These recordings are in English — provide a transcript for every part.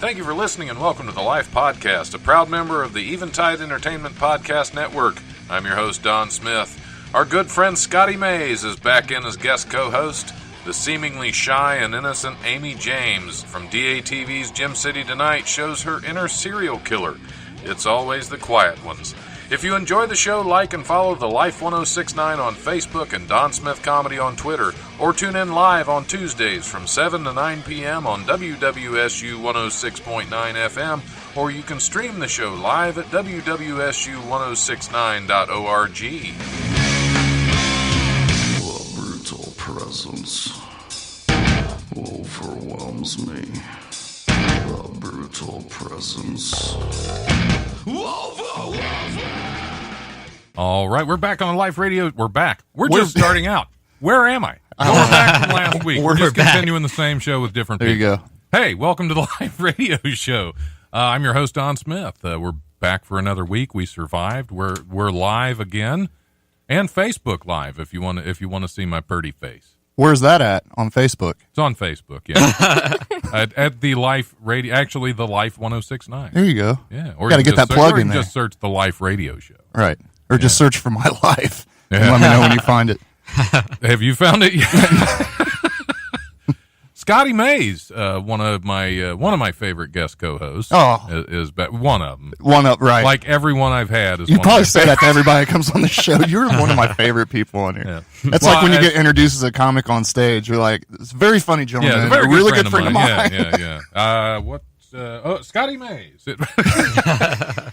Thank you for listening and welcome to the Life Podcast, a proud member of the Eventide Entertainment Podcast Network. I'm your host, Don Smith. Our good friend Scotty Mayes is back in as guest co-host. The seemingly shy and innocent Amy James from DATV's Gym City Tonight shows her inner serial killer. It's always the quiet ones. If you enjoy the show, like and follow The Life 1069 on Facebook and Don Smith Comedy on Twitter, or tune in live on Tuesdays from 7 to 9 p.m. on WWSU 106.9 FM, or you can stream the show live at WWSU1069.org. The brutal presence overwhelms me. The brutal presence overwhelms me. All right, we're back on Life Radio. We're back. We're just starting out. Where am I? We're back from last week. We're just continuing the same show with different people. There you go. Hey, welcome to the Life Radio Show. I'm your host, Don Smith. We're back for another week. We survived. We're live again, and Facebook Live if you want to see my pretty face. Where's that at on Facebook? It's on Facebook, yeah. at the Life Radio, actually the Life 1069. There you go. Yeah, or got to get that plug in there. Just search the Life Radio Show. Right, or just search for my life and let me know when you find it. Have you found it yet? Scotty Mayes, one of my favorite guest co-hosts. Is one of them. One up, right? Like everyone I've had is. You one probably of say that to everybody that comes on the show. You're one of my favorite people on here. Yeah. That's like when you get introduced as a comic on stage. You're like, it's a very funny gentleman. Yeah, a really good friend of mine. Yeah. Scotty Mayes, because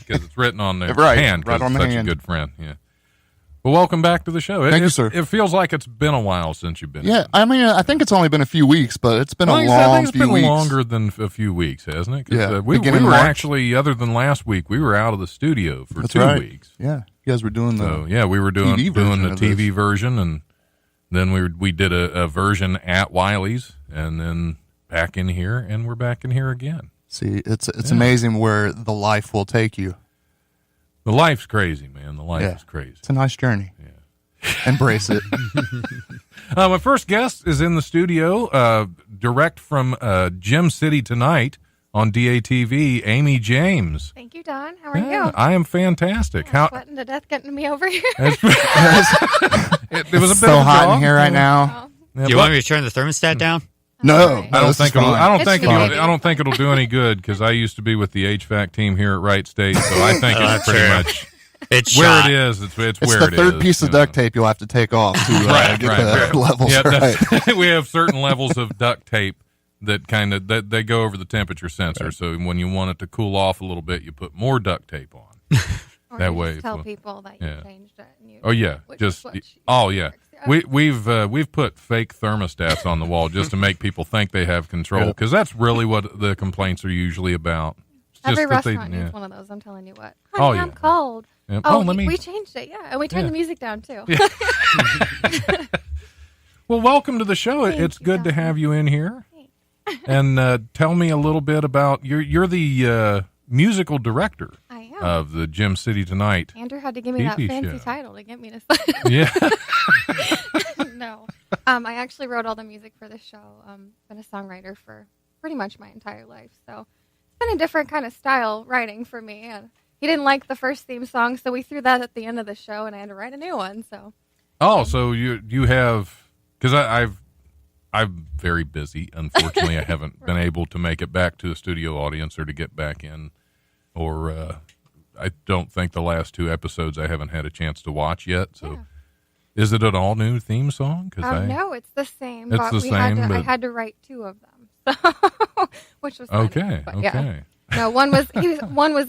it's written on their hand. Right on the such hand. A good friend. Yeah. Well, welcome back to the show. Thank you, sir. It feels like it's been a while since you've been. Yeah, I mean, I think it's only been a few weeks, but it's been a long few weeks. I think it's been longer than a few weeks, hasn't it? Yeah. We were actually, other than last week, we were out of the studio for 2 weeks. Yeah, you guys were doing we were doing the TV this. version, and then we did a version at Wiley's, and then back in here, and we're back in here again. See, it's amazing where the life will take you. The life's crazy, man. The life is crazy. It's a nice journey. Yeah. Embrace it. My first guest is in the studio, direct from Gym City Tonight on DATV, Amy James. Thank you, Don. How are you? I am fantastic. I'm sweating to death getting me over here. It was a bit so hot in here right now. Do you want me to turn the thermostat down? No, I don't think it'll do any good because I used to be with the HVAC team here at Wright State, so I think it's pretty much it's where shot. it is. It's where the third piece of duct tape you'll have to take off to get the levels right. We have certain levels of duct tape that they go over the temperature sensor. Right. So when you want it to cool off a little bit, you put more duct tape on. Or that you way, just tell people that you changed it. And We've put fake thermostats on the wall just to make people think they have control, because that's really what the complaints are usually about. Every restaurant needs one of those. I'm telling you what. Honey, I'm cold. Yeah. We changed it. Yeah, and we turned the music down too. Yeah. Well, welcome to the show. It's good to have you in here. And tell me a little bit about you're the musical director. I am. Of the Gym City Tonight. Andrew had to give me that fancy title to get me to say it. Yeah. No. I actually wrote all the music for this show. Been a songwriter for pretty much my entire life. So it's been a different kind of style writing for me. And he didn't like the first theme song, so we threw that at the end of the show, and I had to write a new one. So. Oh, so you have, because I'm very busy. Unfortunately, I haven't been able to make it back to a studio audience or to get back in, or I don't think the last 2 episodes I haven't had a chance to watch yet. So, is it an all new theme song? No, it's the same. It's the same. I had to write 2 of them, so, which was okay. Funny, yeah. No, one was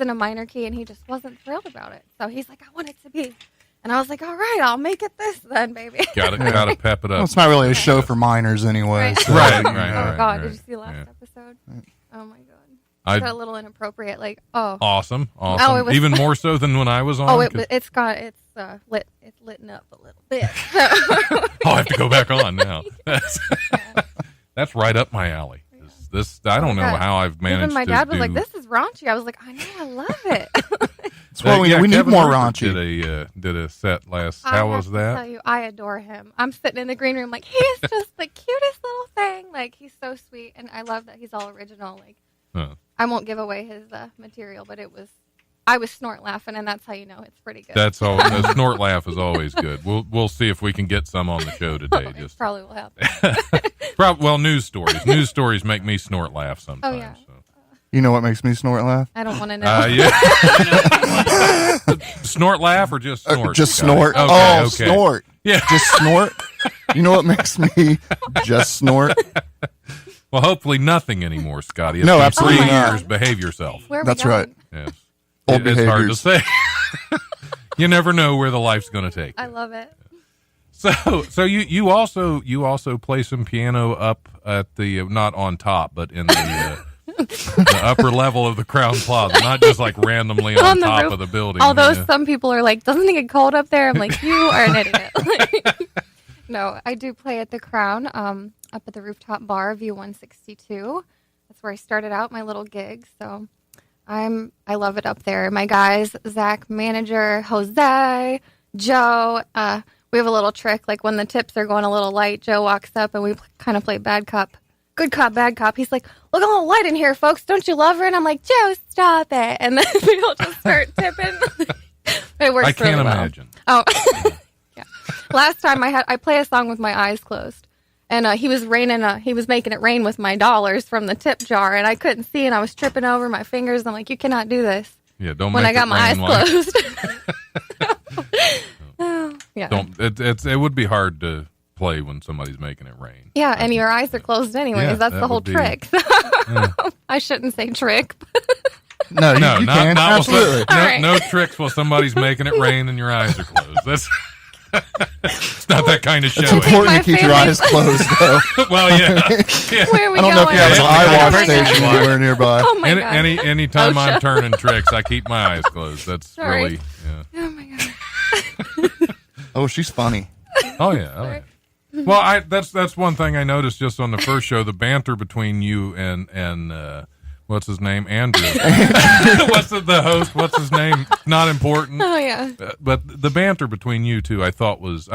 in a minor key, and he just wasn't thrilled about it. So he's like, "I want it to be," and I was like, "All right, I'll make it this then, baby." Got to pep it up. Well, it's not really a show for minors anyway. Right. So. Right. Oh God, did you see the last episode? Oh my God. I got a little inappropriate, Awesome. Oh, it was even more so than when I was on. Oh, it's lit up a little bit. I'll have to go back on now. That's right up my alley. I don't know how I've managed. Even my dad was like, "This is raunchy." I was like, "I know, I love it." We need more raunchy. Did a set last. How was that? I tell you, I adore him. I'm sitting in the green room like he's just the cutest little thing. Like he's so sweet, and I love that he's all original. Like I won't give away his material, but I was snort laughing, and that's how you know it's pretty good. That's all. The snort laugh is always good. We'll see if we can get some on the show today. It probably will happen. Well, news stories. News stories make me snort laugh sometimes. Oh, yeah. So. You know what makes me snort laugh? I don't want to know. Yeah. Snort laugh or just snort? Just snort. Okay. Snort. Yeah. Just snort. You know what makes me just snort? Well, hopefully nothing anymore, Scotty. It's No, been absolutely 3 not. years. Behave yourself. Where are we That's going? right. Yes. Old It's hard to behaviors. say. You never know where the life's going to take I you. love it. So you also play some piano up at the not on top, but in the upper level of the Crown Plaza, not just like randomly on the top roof. of the building. Although Yeah. some people are like, doesn't it get cold up there? I'm like, you are an idiot. No, I do play at the Crown, up at the rooftop bar, View 162. That's where I started out my little gig. So I love it up there. My guys, Zach, manager, Jose, Joe. We have a little trick. Like when the tips are going a little light, Joe walks up and we kind of play bad cop. Good cop, bad cop. He's like, look a little light in here, folks. Don't you love her? And I'm like, Joe, stop it. And then people just start tipping. It works I can't really well. imagine. Oh, yeah. Last time I play a song with my eyes closed, and he was making it rain with my dollars from the tip jar, and I couldn't see, and I was tripping over my fingers. I'm like, you cannot do this. Yeah, don't When make I got it my eyes rain like- closed. Oh, yeah. Don't. It would be hard to play when somebody's making it rain. Yeah, and your eyes are closed anyways. Yeah, That's that the whole would be- trick. I shouldn't say trick. No, you No, can. not Absolutely. All right. no tricks while somebody's making it rain and your eyes are closed. That's it's not that kind of show. It's is it? important My to keep your family- eyes closed, though. Well, yeah. Where are we I don't going? know if you have an Yeah, eye yeah. wash station anywhere nearby. Oh my god. Anytime I'm OSHA. turning tricks, I keep my eyes closed. That's Sorry. really, yeah. Oh my god. Oh, she's funny. Oh yeah. Well, that's one thing I noticed just on the first show, the banter between you and what's his name, Andrew. What's the host? What's his name? Not important. Oh yeah. But the banter between you two, I thought was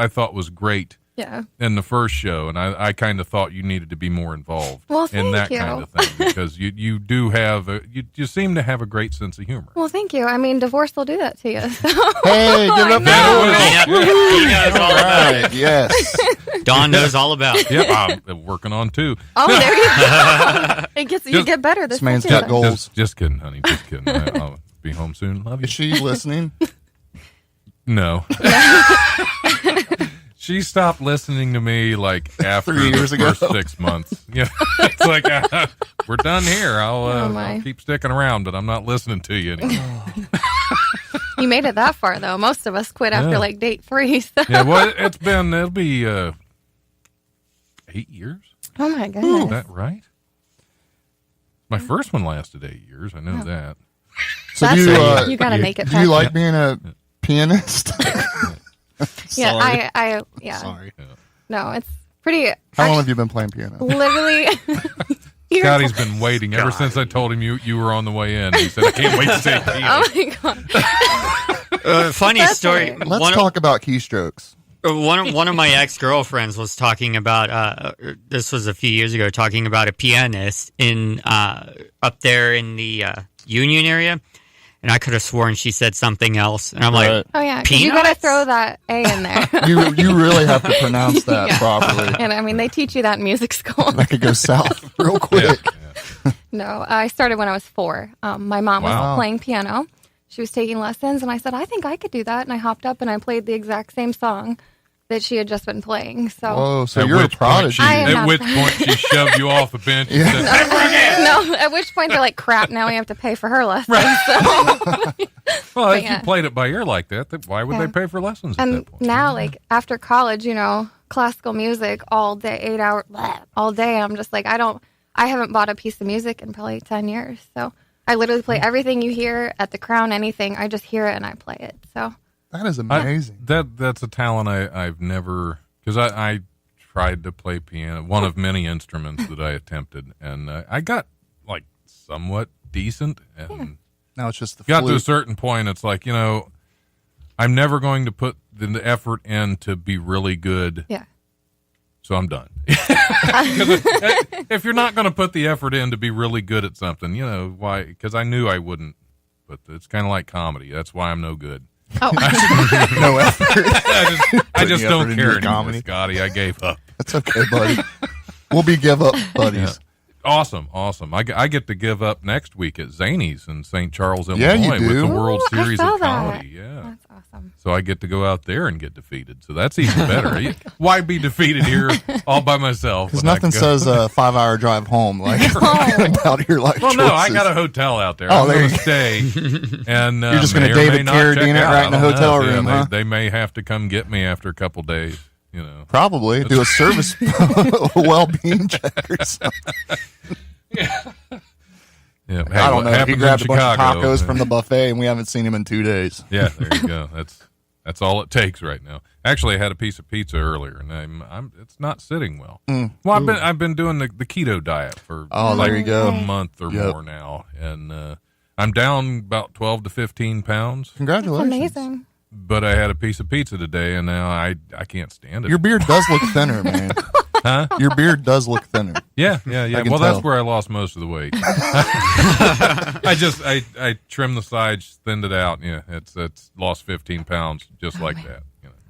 great Yeah. in the first show, and I kind of thought you needed to be more involved Well, in that thank you. kind of thing because you do have you seem to have a great sense of humor. Well, thank you. I mean, divorce will do that to you. So. Hey, give it up I for know. Doris. He knows all about it. Right, yes. Don knows all about it. Yep, I'm working on two. Oh, there you go. It gets you get better. This man's second got time. goals. Just kidding, honey. Just kidding. I'll be home soon. Love you. Is she listening? No. She stopped listening to me like after 3 years the ago. first 6 months. Yeah, it's like we're done here. my. I'll keep sticking around, but I'm not listening to you anymore. You made it that far, though. Most of us quit after Yeah. like date 3. So. Yeah, well, it'll be 8 years. Oh my Is goodness. that right? My first one lasted 8 years. I know that. So That's do you, right. You gotta make it do you past- like being a pianist? Yeah, Sorry. I yeah. Sorry. No, it's pretty. How long have you been playing piano? Literally. You're- Scotty's been waiting ever since I told him you were on the way in. He said, "I can't wait to take you." Oh my god. Funny That's story. weird. Let's talk about keystrokes. One of my ex-girlfriends was talking about this was a few years ago, talking about a pianist in up there in the Union area, and I could have sworn she said something else, and I'm Right. like, Oh yeah. 'Cause you gotta Peanuts? throw that A in there. You really have to pronounce that Yeah. properly. And I mean, they teach you that in music school. That could go south real quick. No, I started when I was 4. My mom Wow. was playing piano. She was taking lessons, and I said, I think I could do that. And I hopped up and I played the exact same song that she had just been playing. So, Whoa, so At you're a which point prodigy. she- I am At not- which point she shoved you off the bench and said, no, at which point they're like, crap, now we have to pay for her lessons. So, "Well, if yeah. you played it by ear like that, then why would Yeah. they pay for lessons at and that point?" now, like, after college, classical music all day, 8 hours, all day. I'm just like, I haven't bought a piece of music in probably 10 years. So I literally play everything you hear at the Crown, anything. I just hear it and I play it. So, That is amazing. That's a talent I've never, because I tried to play piano, one of many instruments that I attempted, and I got like somewhat decent, and Now it's just the got to a flute. certain point. It's like, I'm never going to put the effort in to be really good. yeah. so I'm done. 'Cause if you're not going to put the effort in to be really good at something, why? Because I knew I wouldn't. But it's kind of like comedy. That's why I'm no good. Oh, No effort. I just Putting don't effort care into anymore, comedy. Scotty. I gave up. That's okay, buddy. We'll be give up buddies. Yeah. Awesome. I get to give up next week at Zany's in St. Charles, Yeah, Illinois, you with do. the World Ooh, I Series saw of that. Comedy. Yeah. that's awesome. So I get to go out there and get defeated. So that's even better. Why be defeated here all by myself? Because when I nothing can go- says a 5-hour drive home like about your life Well, no, I choices. got a hotel out there. Oh, I'm there going you to stay. And You're just may gonna or may David not Carradine check it out. right in the I don't know. hotel room, Yeah, huh? They may have to come get me after a couple days. Probably do a service well-being check or something. Yeah. Hey, I don't what know. He happens in grabbed a bunch of Chicago, tacos from the buffet, and we haven't seen him in 2 days. Yeah, there you go. That's all it takes right now. Actually, I had a piece of pizza earlier, and it's not sitting well. Well, I've been doing the keto diet for There you go. a month or Yep. more now, and I'm down about 12 to 15 pounds. Congratulations. Amazing. But I had a piece of pizza today, and now I can't stand it. Your beard does look thinner, man. Huh? Your beard does look thinner. Yeah. can Well, that's tell. where I lost most of the weight. I trimmed the sides, thinned it out. Yeah, it's lost 15 pounds just like that.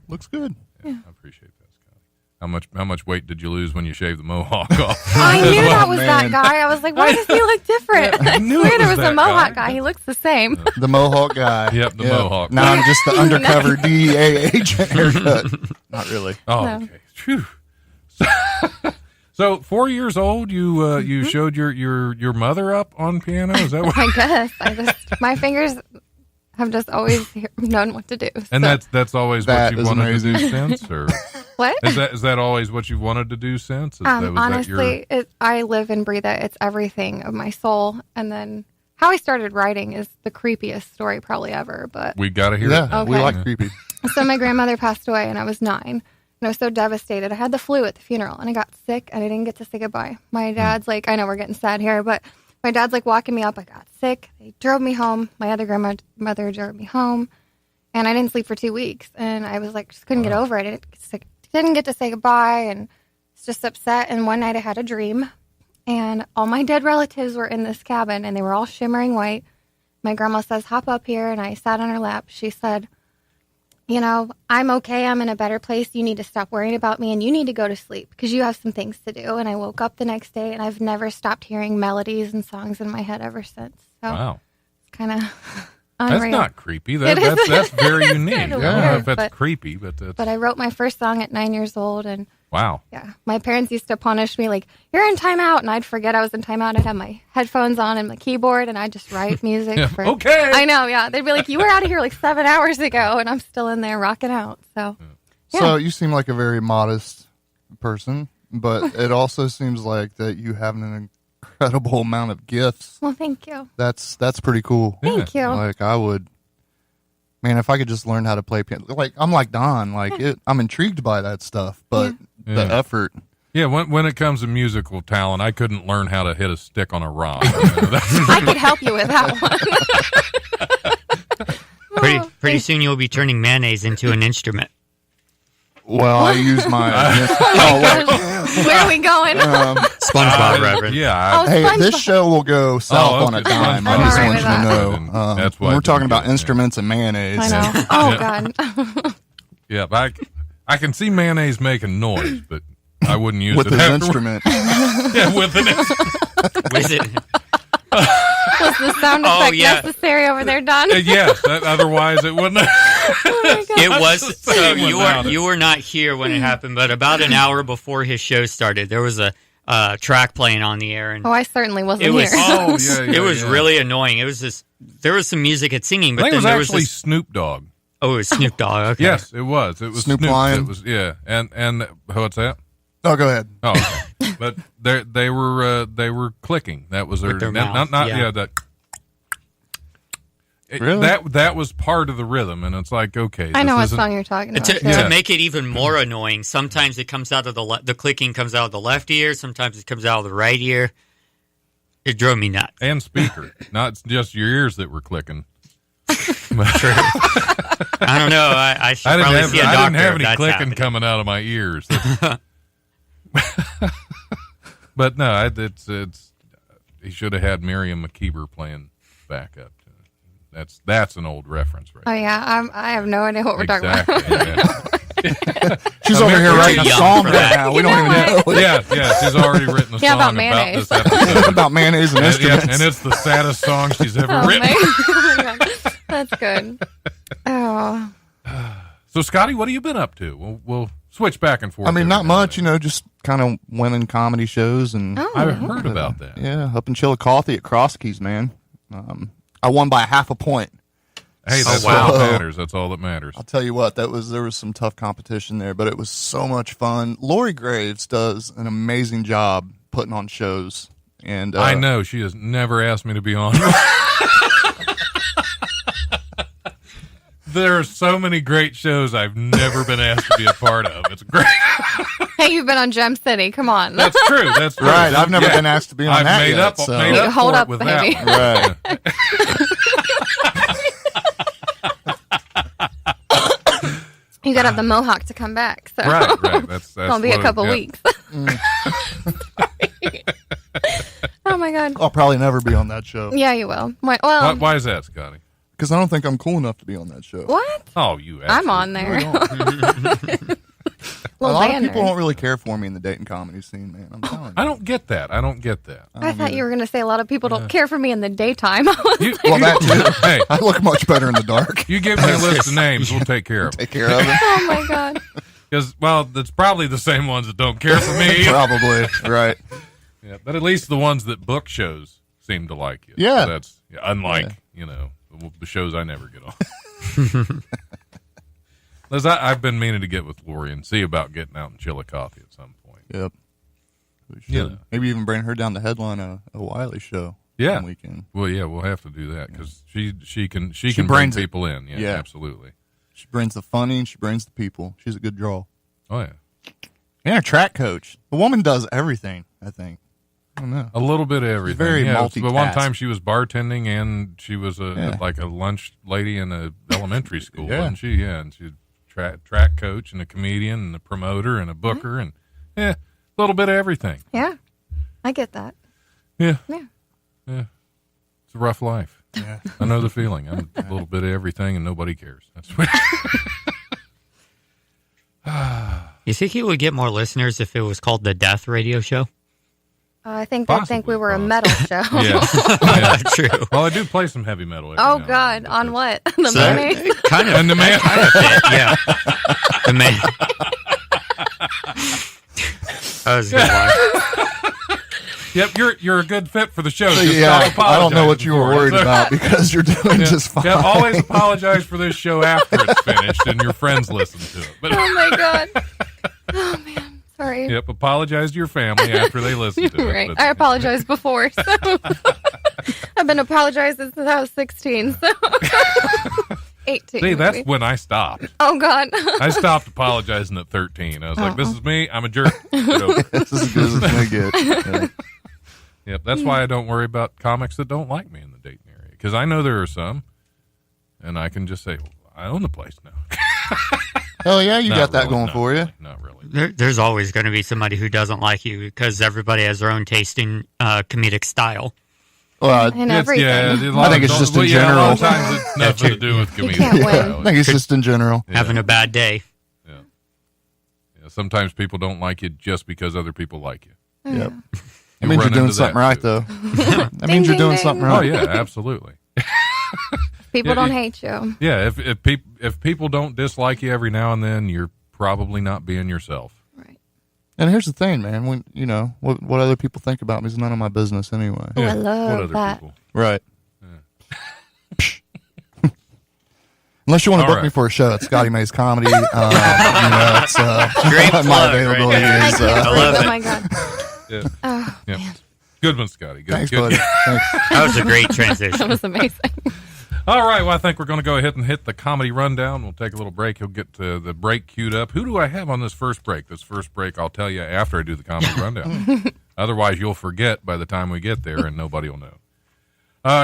Looks good. Yeah, I appreciate that, Scotty. How much weight did you lose when you shaved the mohawk off? I knew that was man. that guy. I was like, why does he look different? I knew swear it there was was that a Mohawk guy. guy. He looks the same. The Mohawk guy. Yep, the Mohawk. Now I'm just the undercover DEA agent haircut. Not really. Oh, No. okay. Phew. So 4 years old, you showed your mother up on piano. Is that what? I guess. My fingers have just always known what to do. And so. that's always That what you is wanted amazing. to do since, or What? is that always what you've wanted to do since? Honestly, I live and breathe it. It's everything of my soul. And then how I started writing is the creepiest story probably ever. But we got to hear Yeah, it. Now. we Okay. like creepy. so my grandmother passed away and I was 9. And I was so devastated. I had the flu at the funeral and I got sick and I didn't get to say goodbye. My dad's like, I know we're getting sad here, but my dad's like walking me up. I got sick. They drove me home. My other grandmother drove me home. And I didn't sleep for 2 weeks. And I was like, just couldn't get over it. Didn't get to say goodbye and was just upset. And one night I had a dream. And all my dead relatives were in this cabin and they were all shimmering white. My grandma says, hop up here. And I sat on her lap. She said, I'm okay. I'm in a better place. You need to stop worrying about me and you need to go to sleep because you have some things to do. And I woke up the next day and I've never stopped hearing melodies and songs in my head ever since. So Wow. it's kind of That's unreal. not creepy. It is. That's very unique. I kinda don't know weird, if that's but- creepy, but that's, But I wrote my first song at 9 years old and wow. yeah, my parents used to punish me like, you're in timeout. And I'd forget I was in timeout. I'd have my headphones on and my keyboard and I'd just write music. Yeah, for okay. I know, yeah. They'd be like, you were out of here like 7 hours ago and I'm still in there rocking out. So, So you seem like a very modest person, but it also seems like that you have an incredible amount of gifts. well, thank you. That's pretty cool. Thank you. Like I would, man, if I could just learn how to play piano. Like I'm like Don. Like I'm intrigued by that stuff, but the Yeah. effort. Yeah, when it comes to musical talent, I couldn't learn how to hit a stick on a rock. That's- I could help you with that one. Pretty soon you'll be turning mayonnaise into an instrument. Well, I use my. Oh, wait. Where are we going? SpongeBob reference. yeah. Oh, Hey, this SpongeBob. show will go south on a okay. dime. I I'm just all want you right to with know. that. That's why when I we're talking didn't about get it, instruments and mayonnaise. I know. Oh, God. Yeah, I can see mayonnaise making noise, but I wouldn't use with it his afterward. instrument. Yeah, with an instrument. Was it? Was the sound Oh, effect yeah. necessary over there, Don? Yes, otherwise it wouldn't. It was. So without it. you were not here when it happened, but about an hour before his show started, there was a track playing on the air, and Oh, I certainly wasn't it was. here. Oh, yeah, it was yeah. really annoying. It was just there was some music at singing, I but think it then was there actually was this. Snoop Dogg. Oh, it was Snoop Dogg. Okay. Yes, it was. It was Snoop Snoop. Lion? It was and what's that? Oh, go ahead. Oh, okay. But they were clicking. That was their, With their not mouth, yeah. that. Really? That was part of the rhythm, and it's like, okay, I know this what isn't- song you're talking about. To, Yeah. to make it even more annoying, sometimes it comes out of the clicking comes out of the left ear, sometimes it comes out of the right ear. It drove me nuts. and speaker, not just your ears that were clicking. I don't know. I should I didn't probably have see a I doctor didn't have if any that's clicking happening. coming out of my ears. But no, it's he should have had Miriam McKeever playing backup. That's an old reference, right? Oh yeah, I have no idea what we're talking about. Yeah. She's over here writing a young song for right that. now. We don't even know. Yeah, she's already written a Yeah, song about about mayonnaise. this episode. about mayonnaise and And, instruments. and it's the saddest song she's ever Oh, written. man. That's good. Oh, So, Scotty, what have you been up to? We'll switch back and forth. I mean, every not now and much, then. just kind of winning comedy shows and oh, I've heard about that. yeah, up in Chillicothe at Cross Keys, man. I won by half a point. Hey, that's wow. all that matters. That's all that matters. I'll tell you what, there was some tough competition there, but it was so much fun. Lori Graves does an amazing job putting on shows, and I know she has never asked me to be on. There are so many great shows I've never been asked to be a part of. It's great. hey, you've been on Gem City. Come on. That's true. That's true. right. I've never been asked to be on I've that made yet. up. so. Made up Hold for up, it with baby. that one. Right. You got to have the mohawk to come back. So Right. That's gonna be a what- couple yeah. weeks. Oh my god. I'll probably never be on that show Yeah, you will. Well, Why is that, Scotty? because I don't think I'm cool enough to be on that show. what? Oh, you. I'm on absolutely- there. A Little lot of banner. people don't really care for me in the Dayton comedy scene, man. I'm telling you. I don't get that. I thought you were going to say a lot of people don't care for me in the daytime. You, Well, that too. hey, I look much better in the dark. you give me a list of names, we'll take care of them. Take care of it. Oh my god. Because, well, it's probably the same ones that don't care for me. Probably. Right. Yeah, but at least the ones that book shows seem to like you. Yeah. So that's unlike, the shows I never get on. Liz, I've been meaning to get with Lori and see about getting out in Chillicothe at some point. Yep. We should. Yeah. Maybe even bring her down to headline a Wiley show. Yeah. One weekend. Well, yeah, we'll have to do that because she can bring brings it. people in. Yeah, Yeah. absolutely. She brings the funny and she brings the people. She's a good draw. Oh, yeah. And a track coach. The woman does everything, I think. I don't know. A little bit of everything. very yeah, but one multitask. time she was bartending and she was Yeah. like a lunch lady in a elementary school, Yeah. wasn't she? Yeah, and she's track coach and a comedian and a promoter and a booker and a little bit of everything. Yeah. I get that. Yeah, Yeah. it's a rough life. Yeah. I know the feeling. I'm a little bit of everything and nobody cares. That's what. You think he would get more listeners if it was called the Death Radio Show? I think they'd think we were a metal show. Yeah. Yeah. True. Well, I do play some heavy metal. every Oh now and god, then, on but what? The So- mayonnaise? Kind of. And the man. Yeah. The man. That was a good one. Yep, you're a good fit for the show. Just Yeah, stop I don't know what you were apologizing worried for it. about because you're doing just fine. Yeah, always apologize for this show after it's finished and your friends listen to it. But Oh my god. Oh man. Sorry. yep, apologize to your family after they listen to it. Right. But- I apologized before. So I've been apologizing since I was 16. So 18. See, that's maybe. when I stopped. Oh god. I stopped apologizing at 13. I was like, this is me. I'm a jerk. Get over it. This is as good as it's going to get. Yeah. Yep, that's why I don't worry about comics that don't like me in the Dayton area. Because I know there are some, and I can just say, well, I own the place now. Hell yeah, you Not got that really, going not for you. really, Not really. There's always going to be somebody who doesn't like you because everybody has their own taste in comedic style. Well, And It's- everything. yeah, a lot I think of- it's just well, in yeah, a lot of general. times it's nothing to do with comedic can't win. style. I think it's just in general. Yeah. Having a bad day. Yeah, sometimes people don't like you just because other people like you. Yep. You That means you're run doing into something that, right, too. though. That Ding, means you're ding, doing ding. something Oh right. yeah, absolutely. People Yeah, don't yeah. hate you. Yeah, if people don't dislike you every now and then, you're probably not being yourself. Right. And here's the thing, man. When what other people think about me is none of my business anyway. Oh, I what love other that. people? Right. Unless you want to All book right. me for a show at Scotty May's Comedy, it's Great my plug right availability there. I is. can't I believe love Oh it. my god. Yeah. Oh, Yeah. man. Good one, Scotty. Good. Thanks, good. buddy. Thanks. That was a great That transition. was amazing. All right. Well, I think we're going to go ahead and hit the comedy rundown. We'll take a little break. He'll get to the break queued up. Who do I have on this first break? This first break, I'll tell you after I do the comedy rundown. Otherwise, you'll forget by the time we get there, and nobody will know.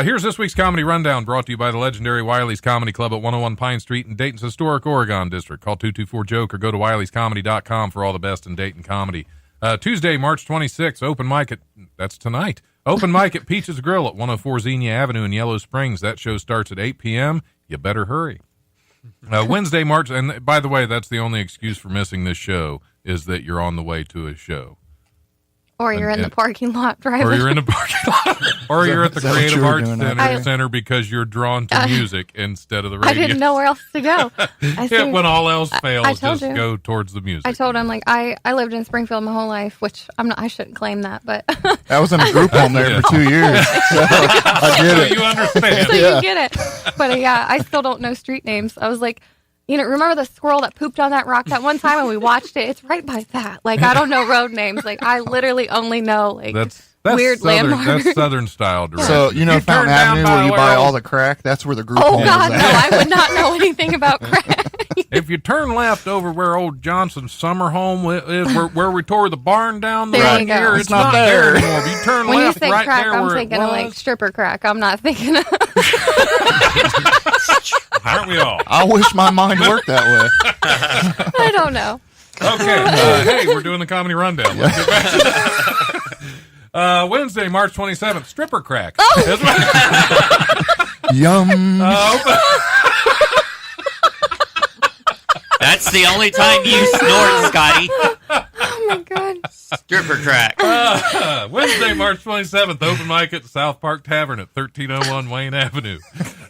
Here's this week's comedy rundown, brought to you by the legendary Wiley's Comedy Club at 101 Pine Street in Dayton's historic Oregon District. Call 224-JOKE or go to wileyscomedy.com for all the best in Dayton comedy. Tuesday, March 26th, open mic that's tonight. Open mic at Peaches Grill at 104 Xenia Avenue in Yellow Springs. That show starts at 8 p.m. You better hurry. Wednesday, March, and by the way, that's the only excuse for missing this show is that you're on the way to a show. Or you're in the parking lot driving. Or you're in the parking lot. Or you're at the Creative Arts Center because you're drawn to music instead of the radio. I didn't know where else to go. When all else fails, just you. go towards the music. I told him, like, I lived in Springfield my whole life, which I shouldn't claim that, but. I was in a group home there for 2 years. So I get it. You understand. So you get it. But yeah, I still don't know street names. I was like, remember the squirrel that pooped on that rock that one time and we watched it? It's right by that. Like, I don't know road names. Like, I literally only know, like, that's weird southern, landmarks. That's Southern style direction. So, Fountain Avenue where you buy all the crack? That's where the group home is God, at. no, I would not know anything about crack. If you turn left over where old Johnson's summer home is, where we tore the barn down the There you year, go. it's not there anymore. If you turn When you left think right crack, there I'm where thinking it of, was. like, stripper crack. I'm not thinking of... Aren't we all? I wish my mind worked that way. I don't know. Okay. Hey, we're doing the comedy rundown. Let's get back to that. Wednesday, March 27th, stripper crack. Yum. That's the only time you snort, Scotty. Oh, my God. Stripper crack. Wednesday, March 27th, open mic at South Park Tavern at 1301 Wayne Avenue.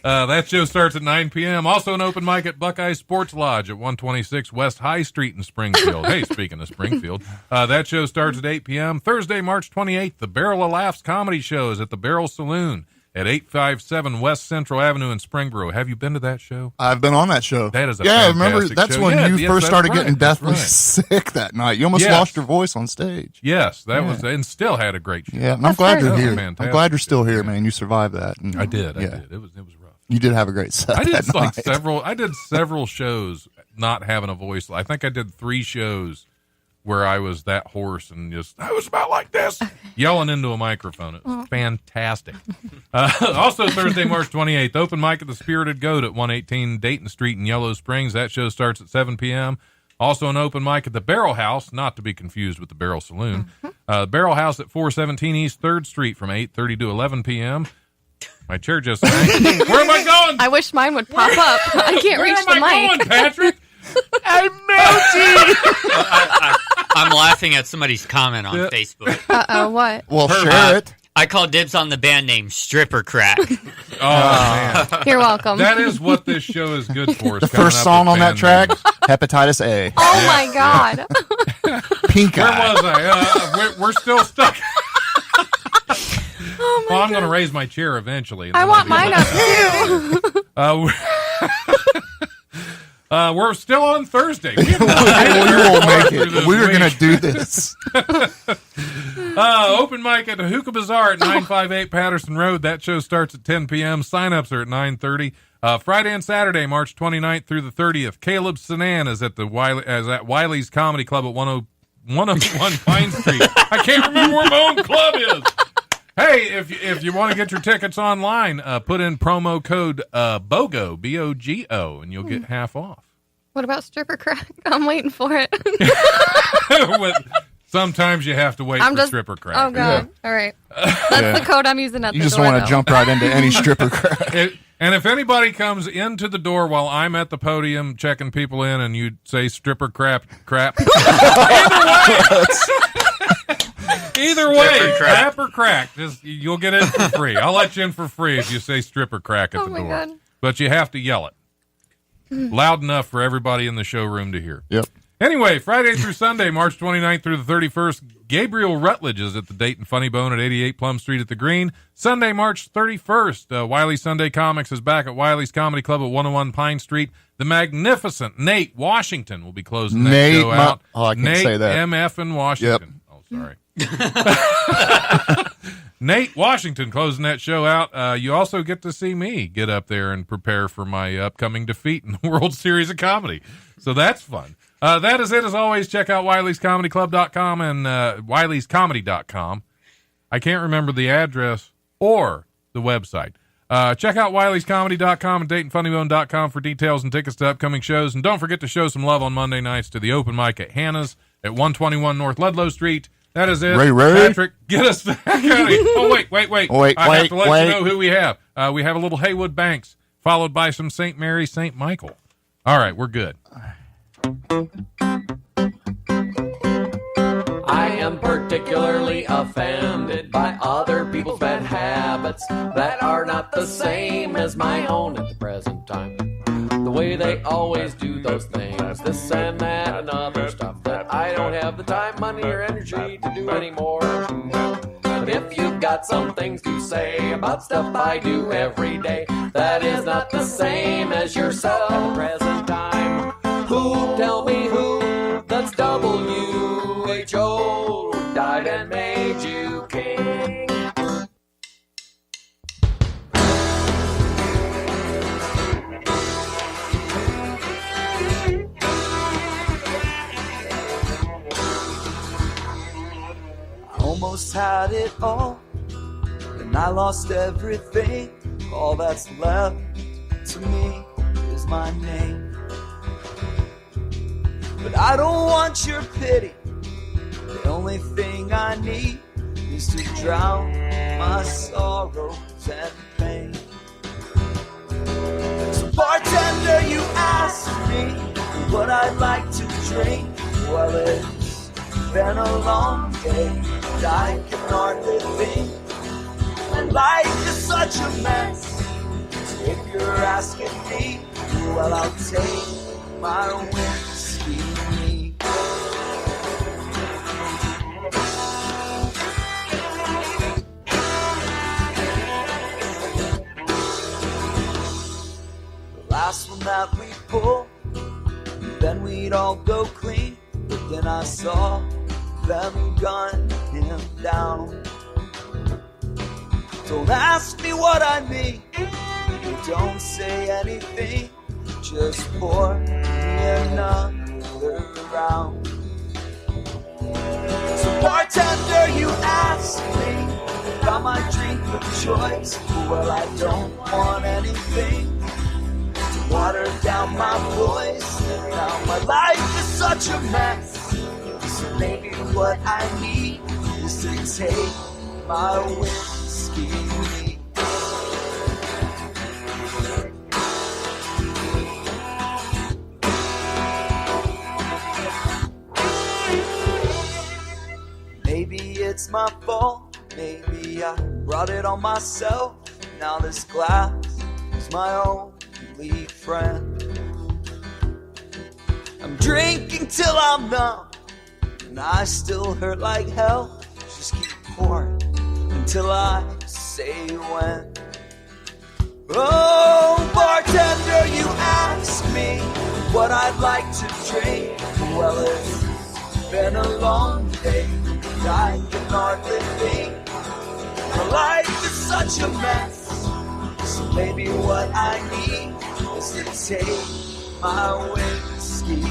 That show starts at 9 p.m. Also an open mic at Buckeye Sports Lodge at 126 West High Street in Springfield. Hey, speaking of Springfield, that show starts at 8 p.m. Thursday, March 28th, the Barrel of Laughs comedy show is at the Barrel Saloon at 857 West Central Avenue in Springboro. Have you been to that show? I've been on that show. That is a remember fantastic that's show. when you first started that's getting right, that's deathly right. sick that night. You almost lost your voice on stage. Yes, that was, and still had a great show. Yeah, and I'm glad you're That was here. fantastic. I'm glad you're still here, man. You survived that. And, I did. It was rough. You did have a great set. I did that like night. I did several shows not having a voice. I think I did 3 shows where I was that hoarse and I was about like this, yelling into a microphone. It was fantastic. Also Thursday, March 28th, open mic at the Spirited Goat at 118 Dayton Street in Yellow Springs. That show starts at 7 p.m. Also an open mic at the Barrel House, not to be confused with the Barrel Saloon. Barrel House at 417 East 3rd Street from 8:30 to 11 p.m. My chair just sank. Where am I going? I wish mine would pop up. I can't reach the Where am I mic. going, Patrick? I'm melting. I'm laughing at somebody's comment on Facebook. Uh-oh, what? Well, share it. I call dibs on the band name Stripper Crack. Oh, man. You're welcome. That is what this show is good for. The first song on that track, Hepatitis A. Oh, my God. Pink Where Eye. was I? We're still stuck. Oh, my Well, I'm God. going to raise my chair eventually. I want mine up, too. We're still on Thursday. We We will make through this it. We're week. going to do this. Open mic at the Hookah Bazaar at 958 Patterson Road. That show starts at 10 p.m. Sign-ups are at 9:30. Friday and Saturday, March 29th through the 30th. Caleb Sinan is at Wiley's Comedy Club at 101 Pine Street. I can't remember where my own club is. Hey, if you want to get your tickets online, put in promo code BOGO, B-O-G-O, and you'll get half off. What about stripper crack? I'm waiting for it. Sometimes you have to wait for stripper crack. Oh, God. All right. That's the code I'm using at You the just door, want to though. jump right into any stripper crack. And if anybody comes into the door while I'm at the podium checking people in and you say stripper crap, either way, crap or crack, just you'll get in for free. I'll let you in for free if you say stripper crack at the door. God. But you have to yell it loud enough for everybody in the showroom to hear. Yep. Anyway, Friday through Sunday, March 29th through the 31st, Gabriel Rutledge is at the Dayton Funny Bone at 88 Plum Street at the Green. Sunday, March 31st, Wiley Sunday Comics is back at Wiley's Comedy Club at 101 Pine Street. The magnificent Nate Washington will be closing that show out. I can't say that. MF in Washington. Yep. Oh, sorry. Nate Washington closing that show out. You also get to see me get up there and prepare for my upcoming defeat in the World Series of Comedy. So that's fun. That is it. As always, check out Wiley'sComedyClub.com and Wiley'sComedy.com. I can't remember the address or the website. Check out Wiley'sComedy.com and DaytonFunnyBone.com for details and tickets to upcoming shows. And don't forget to show some love on Monday nights to the open mic at Hannah's at 121 North Ludlow Street. That is it. Ray. Patrick, get us back out of here. Oh, wait. I have to let you know who we have. We have a little Haywood Banks, followed by some St. Mary, St. Michael. All right, we're good. I am particularly offended by other people's bad habits that are not the same as my own at the present time. The way they always do those things, this and that and other stuff that I don't have the time, money, or energy to do anymore. But if you've got some things to say about stuff I do every day, that is not the same as yourself at the present time. Who, tell me who, that's WHO, died and made you king. Almost had it all, and I lost everything. All that's left to me is my name. But I don't want your pity. The only thing I need is to drown my sorrows and pain. So bartender, you asked me what I'd like to drink. Well, it's been a long day, and I can hardly think. And life is such a mess. So if you're asking me, well, I'll take my whiskey neat. The last one that we pulled, then we'd all go clean. But then I saw them gun him down. Don't ask me what I mean, don't say anything, just pour me another round. So bartender, you ask me about my drink of choice. Well, I don't want anything to water down my voice. Now my life is such a mess. So maybe what I need is to take my whiskey neat. Maybe it's my fault, maybe I brought it on myself. Now this glass is my only friend. I'm drinking till I'm numb, and I still hurt like hell. Just keep pouring until I say when. Oh, bartender, you ask me what I'd like to drink. Well, it's been a long day, and I can hardly think. My life is such a mess, so maybe what I need is to take my whiskey.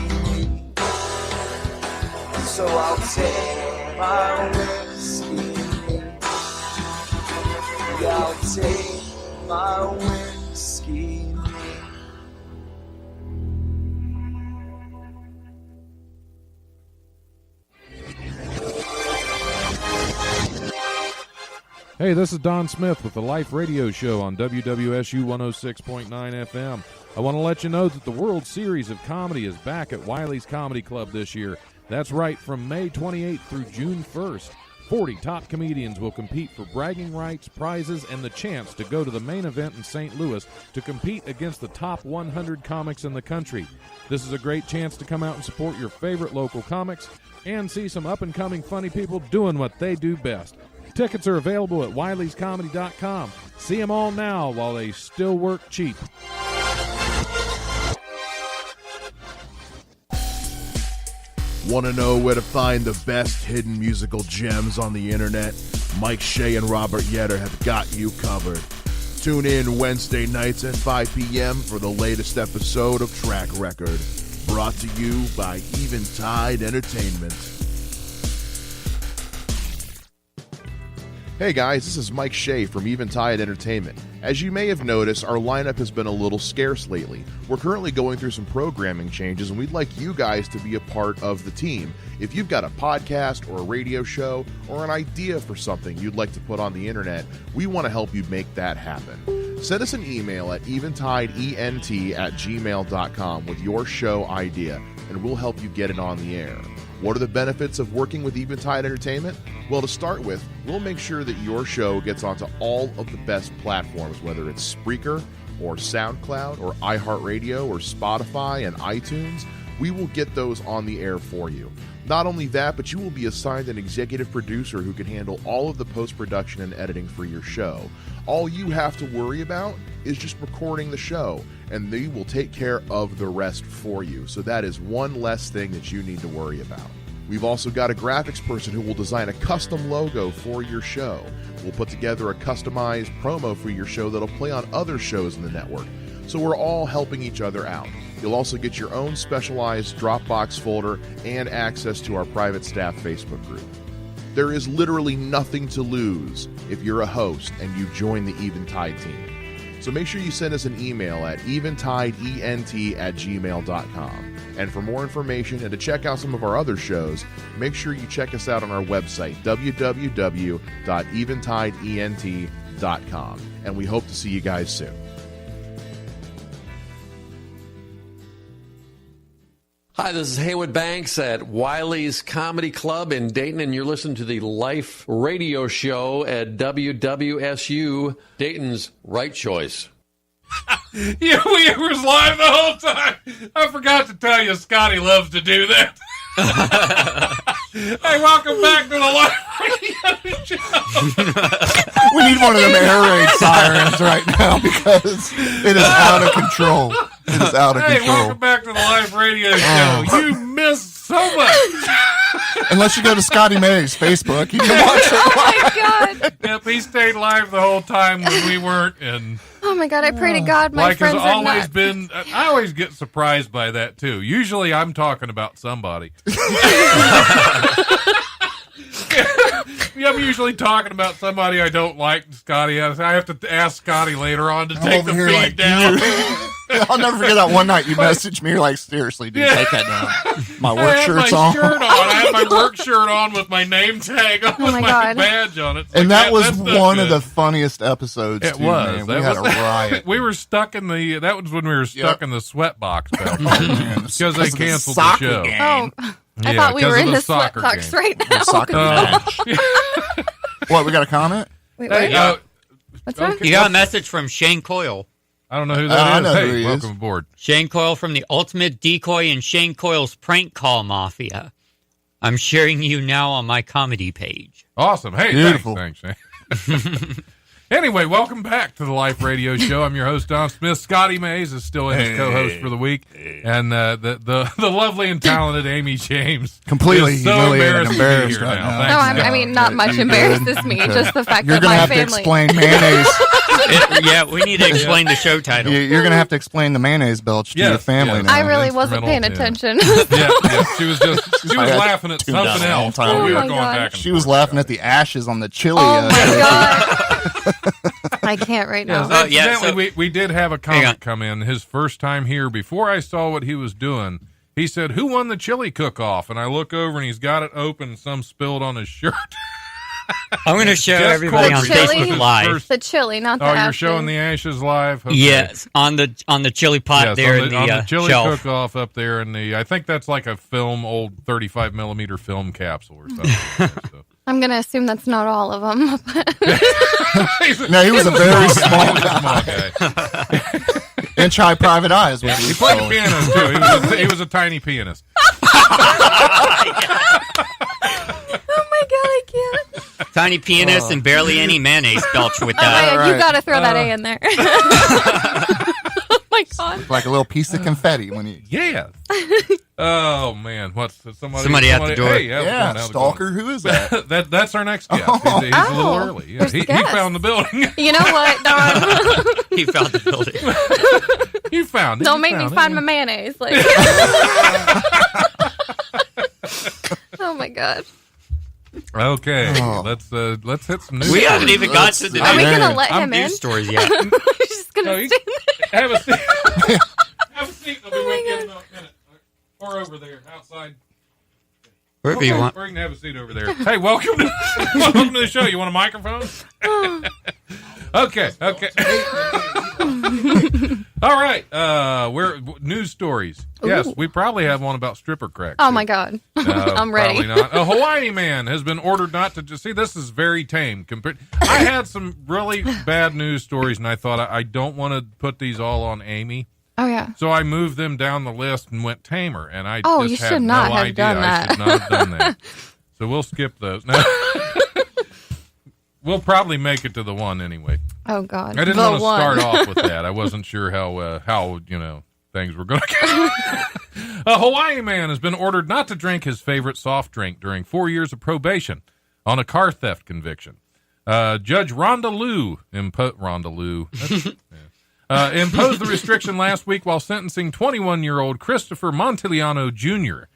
So I'll take my whiskey. Yeah, I'll take my whiskey. Hey, this is Don Smith with the Life Radio Show on WWSU 106.9 FM. I want to let you know that the World Series of Comedy is back at Wiley's Comedy Club this year. That's right, from May 28th through June 1st. 40 top comedians will compete for bragging rights, prizes, and the chance to go to the main event in St. Louis to compete against the top 100 comics in the country. This is a great chance to come out and support your favorite local comics and see some up-and-coming funny people doing what they do best. Tickets are available at wileyscomedy.com. See them all now while they still work cheap. Want to know where to find the best hidden musical gems on the internet? Mike Shea and Robert Yetter have got you covered. Tune in Wednesday nights at 5 p.m. for the latest episode of Track Record, brought to you by Eventide Entertainment. Hey guys, this is Mike Shea from Eventide Entertainment. As you may have noticed, our lineup has been a little scarce lately. We're currently going through some programming changes, and we'd like you guys to be a part of the team. If you've got a podcast or a radio show or an idea for something you'd like to put on the internet, we want to help you make that happen. Send us an email at eventideent@gmail.com with your show idea, and we'll help you get it on the air. What are the benefits of working with Eventide Entertainment? Well, to start with, we'll make sure that your show gets onto all of the best platforms, whether it's Spreaker or SoundCloud or iHeartRadio or Spotify and iTunes. We will get those on the air for you. Not only that, but you will be assigned an executive producer who can handle all of the post-production and editing for your show. All you have to worry about is just recording the show, and they will take care of the rest for you. So that is one less thing that you need to worry about. We've also got a graphics person who will design a custom logo for your show. We'll put together a customized promo for your show that'll play on other shows in the network. So we're all helping each other out. You'll also get your own specialized Dropbox folder and access to our private staff Facebook group. There is literally nothing to lose if you're a host and you join the Eventide team. So make sure you send us an email at eventideent@gmail.com. And for more information and to check out some of our other shows, make sure you check us out on our website, www.eventideent.com. And we hope to see you guys soon. Hi, this is Haywood Banks at Wiley's Comedy Club in Dayton, and you're listening to the Life Radio Show at WWSU, Dayton's Right Choice. Yeah, we was live the whole time. I forgot to tell you, Scotty loves to do that. Hey, welcome back to the Live Radio Show. We need one of them air raid sirens right now because it is out of control. It is out of Hey, control. welcome back to the Live Radio Show. You missed so much. Unless you go to Scotty May's Facebook, you can watch it. Oh my god! Yep, he stayed live the whole time when we weren't, and Oh my god! I pray to God my like friends has are always nuts. been. I always get surprised by that too. Usually, I'm talking about somebody. I'm usually talking about somebody I don't like, Scotty. I have to ask Scotty later on to take the over feed here like, down. I'll never forget that one night you messaged me. You're like, seriously, dude, take that down. My work I had shirt's my on. shirt on. I had my work shirt on with my name tag on, with my my God. badge on it. It's And like, that was that's not one of good. the funniest episodes, It too, was. man. We That had was- a riot. We were stuck in the. That was when we were stuck in the sweat box back then. Man, Because they of canceled the soccer show. game. Oh, I Yeah, thought we 'cause were of in the the soccer sweatbox game. right now. Soccer match. What, we got a comment? Wait, Hey, what? What's wrong? You got a message from Shane Coyle. I don't know who that I is. know Hey, who he is. welcome aboard. Shane Coyle from the Ultimate Decoy and Shane Coyle's Prank Call Mafia. I'm sharing you now on my comedy page. Awesome. Hey, Beautiful. thanks, Shane. Anyway, welcome back to the Life Radio Show. I'm your host, Don Smith. Scotty Mays is still in as co-host for the week. And the lovely and talented Amy James. Completely is so humiliated and embarrassed to be here right now. Thanks, No, Scott. I mean, not much You embarrasses good? me. Okay. Just the fact You're that going to my have to family. explain mayonnaise. Yeah, we need to explain the show title. You're going to have to explain the mayonnaise belch to Yes, your family yes. now. I really wasn't paying Instrumental, attention. Yeah, she was like, laughing at tuned out something the whole else. time. while we Oh were my going God. back and She was forth. laughing at the ashes on the chili. Oh my god! I can't right now. Yeah, yeah, incidentally, so- we did have a Hang on. comment come in his first time here. Before I saw what he was doing, he said, "Who won the chili cook-off?" And I look over, and he's got it open, some spilled on his shirt. I'm going to show Just everybody on Corbett. Chili? Facebook Live. First- The chili, not the Oh, you're ashes. showing the ashes live? Okay. Yes, on the chili pot Yes, there on in the, on the chili shelf. cook-off up there in the. I think that's like a old 35 millimeter film capsule or something. So. I'm gonna assume that's not all of them. No, he was a very small small guy. inch high private eyes. He played the pianist too. He was a tiny pianist. Oh my god, I can't. Tiny pianist and barely any mayonnaise belch with Oh that. my, right. you gotta throw that A in there. Oh my god. Like a little piece of confetti when you. Yeah. Oh man, what's somebody? Somebody at the door. Hey, how's it going? Yeah, How's it stalker. Who is that? going? That's our next guest. He's a little Oh, early. Yeah, there's he the guest. found the building. You know what, Don? He found the building. You found it. Don't You make me found it. find my mayonnaise. Like. Oh my god. Okay, Oh. let's hit some news. We haven't even got to the Are we Man. gonna let him in? news stories yet. We're just gonna No, you- stand there. Have a seat. Have a seat. I'll be with you in a minute. Or over there, outside. Wherever you want. Or you can have a seat over there. Hey, welcome to the show. You want a microphone? Okay. All right. We're news stories. Yes, Ooh. we probably have one about stripper crack. Oh my God. I'm ready. Probably not. A Hawaii man has been ordered not to just see. This is very tame. Compared, I had some really bad news stories, and I thought I don't want to put these all on Amy. Oh yeah. So I moved them down the list and went tamer, and I Oh, just you had should no not have idea. done I that. should not have done that. So we'll skip those. No. We'll probably make it to the one anyway. Oh God. I didn't The want to one. start off with that. I wasn't sure how things were going to go. A Hawaii man has been ordered not to drink his favorite soft drink during 4 years of probation on a car theft conviction. Judge Rhonda Liu imposed the restriction last week while sentencing 21-year-old Christopher Montiliano Jr.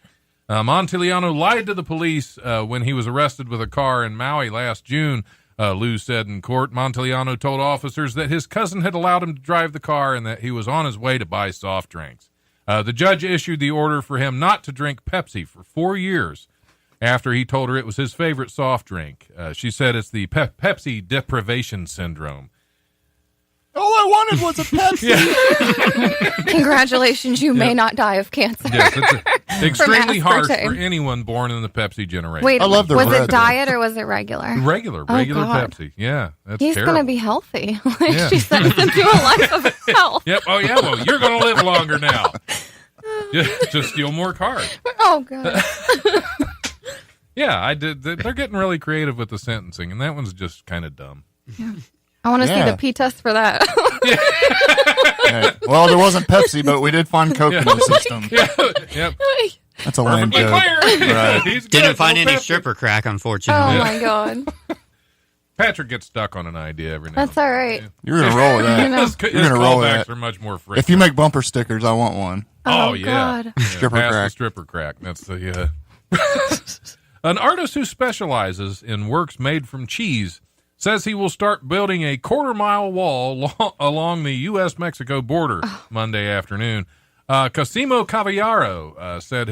Montiliano lied to the police when he was arrested with a car in Maui last June. Liu said in court, Montiliano told officers that his cousin had allowed him to drive the car and that he was on his way to buy soft drinks. The judge issued the order for him not to drink Pepsi for 4 years after he told her it was his favorite soft drink. She said it's the Pepsi deprivation syndrome. All I wanted was a Pepsi. Congratulations, you may not die of cancer. Yes, it's extremely harsh aspartame. for anyone born in the Pepsi generation. Wait, I love the was red, it diet or was it regular? Regular Oh, God. Pepsi. Yeah, that's He's terrible. gonna be healthy. Like, Yeah. She sentenced him to a life of health. Yep. Oh, yeah. Well, you're going to live longer now. Just steal more cars. Oh God. Yeah, I did. They're getting really creative with the sentencing, and that one's just kind of dumb. I want to see Yeah. the P test for that. Right. Well, there wasn't Pepsi, but we did find Coke in the system. Yep. That's a lame Perfectly joke. clear. Right. He's good. Didn't find No any Pepsi. stripper crack, Oh unfortunately. my God. Patrick gets stuck on an idea every now That's and all then. right. You're gonna roll with that. His, You're his gonna roll with callbacks that. are much more frequent. If you make bumper stickers, I want one. Oh, Oh, yeah. God. Yeah, Stripper pass the crack. stripper crack. That's the An artist who specializes in works made from cheese says he will start building a quarter-mile wall along the U.S.-Mexico border Monday afternoon. Cosimo Cavallaro said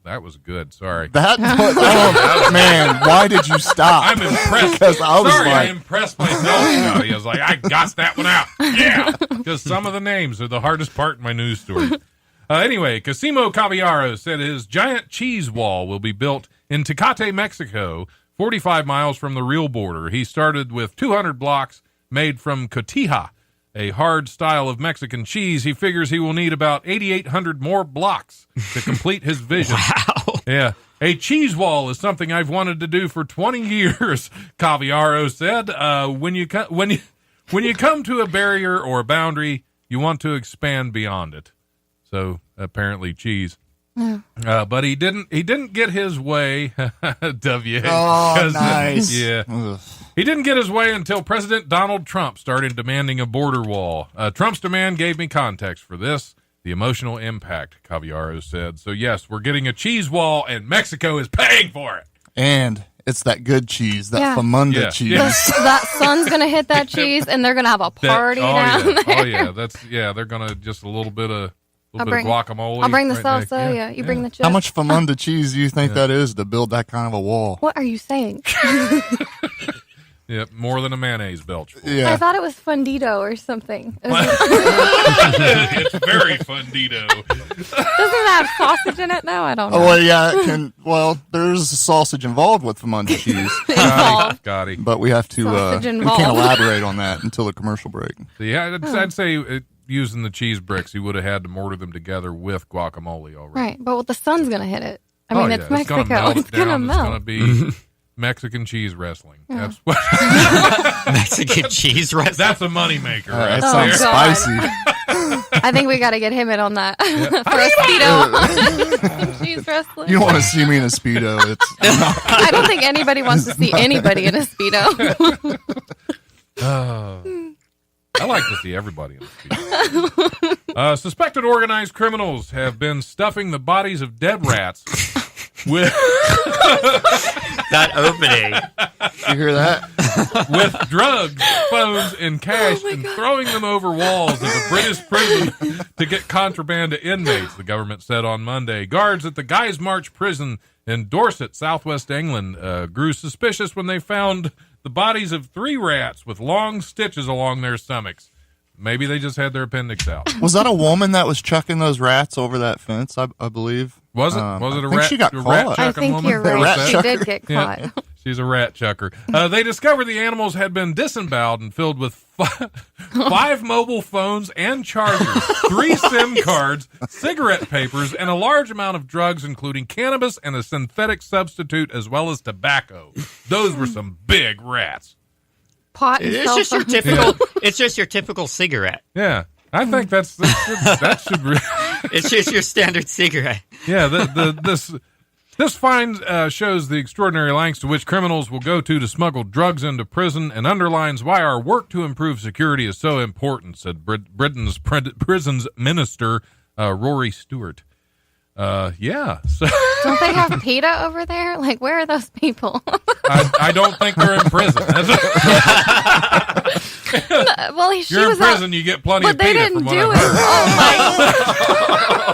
that was good. Sorry. Man, why did you stop? I'm impressed. Because I was Sorry, I like, impressed myself, Scotty. I was like, I got that one out. Yeah. Because some of the names are the hardest part in my news story. Anyway, Cosimo Cavallaro said his giant cheese wall will be built in Tecate, Mexico, 45 miles from the real border. He started with 200 blocks made from cotija, a hard style of Mexican cheese. He figures he will need about 8,800 more blocks to complete his vision. Wow. Yeah. A cheese wall is something I've wanted to do for 20 years, Cavallaro said. When you come to a barrier or a boundary, you want to expand beyond it. So apparently cheese. But he didn't get his way. W. oh, nice. Yeah. Ugh. He didn't get his way until President Donald Trump started demanding a border wall. Trump's demand gave me context for this, the emotional impact, Cavallaro said. So, yes, we're getting a cheese wall, and Mexico is paying for it. And it's that good cheese, that Yeah. Famunda Yeah. cheese. Yeah. That sun's gonna hit that cheese, and they're gonna have a party down there. Oh, yeah. They're going to just a little bit of guacamole. I'll bring the right next. salsa. Yeah, you bring the chips. How much Famunda cheese do you think that is to build that kind of a wall? What are you saying? Yep, more than a mayonnaise belch. I Yeah. thought it was fundito or something. It was- It's very fundito. doesn't it have sausage in it though? I don't know. Oh, well, yeah, it can. Well, there's sausage involved with Famunda cheese, Scotty. but we have to. Sausage We involved. can't elaborate on that until the commercial break. Yeah, I'd say using the cheese bricks, he would have had to mortar them together with guacamole already. Right, but the sun's gonna hit it. I mean, it's Mexico. It's gonna It's going to melt. be Mexican cheese wrestling. Yeah. That's what. Mexican cheese wrestling. That's a moneymaker. Right That Oh, sounds God. spicy. I think we got to get him in on that for a speedo. Cheese wrestling. You don't want to see me in a speedo. It's I don't think anybody wants to see anybody in a speedo. I like to see everybody in the street. Suspected organized criminals have been stuffing the bodies of dead rats with That opening. You hear that? with drugs, phones, and cash, and throwing them over walls of a British prison to get contraband to inmates, the government said on Monday. Guards at the Guy's March prison in Dorset, southwest England, grew suspicious when they found the bodies of 3 rats with long stitches along their stomachs. Maybe they just had their appendix out. Was that a woman that was chucking those rats over that fence? I believe. Was it? Was it a I think rat? she got a caught. rat I chucking think woman? you're Rat right. She chucker. did get caught. Yeah, she's a rat chucker. They discovered the animals had been disemboweled and filled with 5 mobile phones and chargers, 3 SIM cards, cigarette papers, and a large amount of drugs, including cannabis and a synthetic substitute, as well as tobacco. Those were some big rats. Pot and It's cell just your phones. typical. It's just your typical cigarette. Yeah, I think that should. It's just your standard cigarette. Yeah, this find shows the extraordinary lengths to which criminals will go to smuggle drugs into prison, and underlines why our work to improve security is so important, said Britain's prisons minister, Rory Stewart. Yeah. So Don't they have PETA over there? Like, where are those people? I don't think they're in prison. Well, she You're in was prison, you get plenty but of they PETA didn't from what do I've it. heard. Oh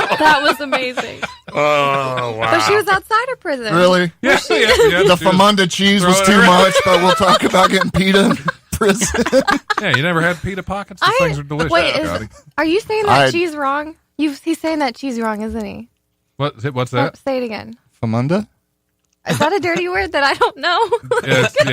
my! That was amazing. Oh wow! But she was outside of prison. Really? Yeah, The Famunda cheese was Throw it too around. much, but we'll talk about getting PETA in prison. Yeah, you never had PETA pockets? These things are delicious. Wait, Scotty. are you saying that I- cheese wrong? He's saying that cheese wrong, isn't he? What's Oh, that? say it again. Famunda? Is that a dirty word that I don't know? It's don't-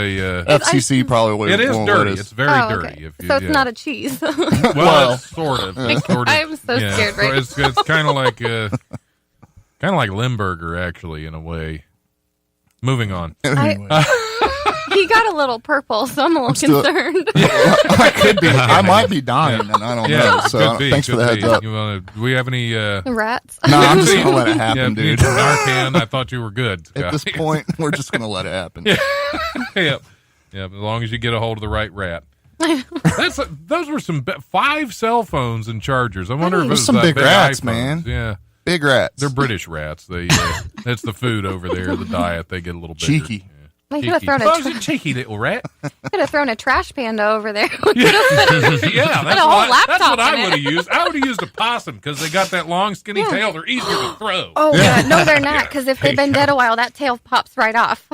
a. FCC probably would. It is what dirty. is. It's very Oh, dirty. okay. If you, So it's yeah. not a cheese. Well, it's sort of. It's sort of. I'm so scared right It's kind of like Limburger, actually, in a way. Moving on. He got a little purple, so I'm a little still- concerned. I could be. I might be dying, and I don't know. So could be, thanks for could the heads be. up. Do we have any? Rats. No, I'm just gonna let it happen, yeah, dude. Narcan. I thought you were good. At this Scotty. point, we're just gonna let it happen. Yep. As long as you get a hold of the right rat. Those were some 5 cell phones and chargers. I wonder if it was some big rats, iPhones. man. Yeah, Big rats. they're British rats. They that's the food over there, the diet. They get a little bigger. Cheeky. They could have Cheeky. thrown Oh, it's a cheeky little rat. a trash panda over there. Yeah, that's whole what laptop I in it. would have used. I would have used a possum because they got that long, skinny tail. They're easier to throw. Oh, yeah. No, they're not, because if they've been dead a while, that tail pops right off.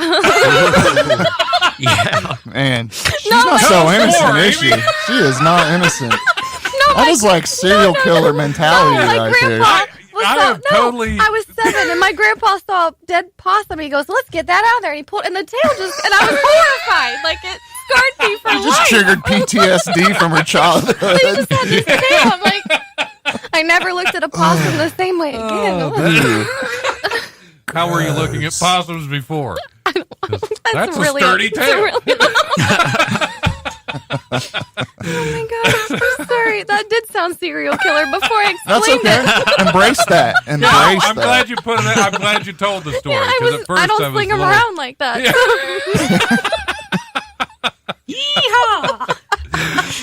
Yeah. Man, she's not so Tell us innocent, more, is she? Amy. She is not innocent. That is like serial killer mentality My right there. grandpa was I have totally- I was 7, and my grandpa saw a dead possum. He goes, "Let's get that out there." And he pulled, and the tail just, and I was horrified. Like, it scarred me for Just life. triggered PTSD from her childhood. He just had this tail. I'm like, I never looked at a possum the same way again. How were you looking at possums before? That's a really sturdy tail. Oh my god, I'm so sorry. That did sound serial killer before I That's explained okay. it. Embrace that. Embrace I'm that. glad you put it. I'm glad you told the story. Yeah, 'cause at first I don't was sling a them little- around like that. Yeehaw!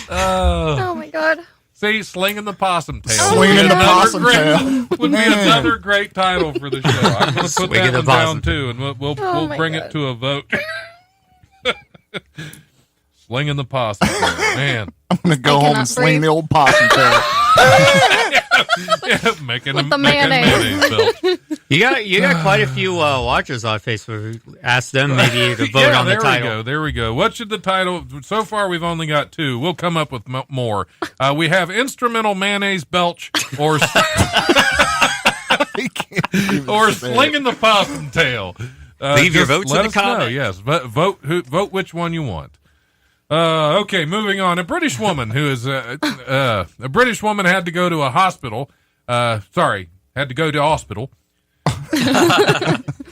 Oh my god. See, slinging the possum tail. Slinging Would be the another possum great- tail. would be Man. another great title for the show. I'm going to put Swinging that the one down possum. too, and we'll Oh my bring God. it to a vote. Slinging the possum tail, man. I'm going to go I home cannot and sling breathe. the old possum tail. Yeah, making With a the mayonnaise. Belch. You got quite a few watchers on Facebook. Ask them maybe to vote on the title. There we go. What should the title? So far, we've only got 2. We'll come up with more. We have instrumental mayonnaise belch or He can't even or say it. slinging the possum tail. Leave your Just votes in let the us know. comments. Yes, vote which one you want. Okay, moving on. A British woman who is a British woman had to go to a hospital. Had to go to hospital.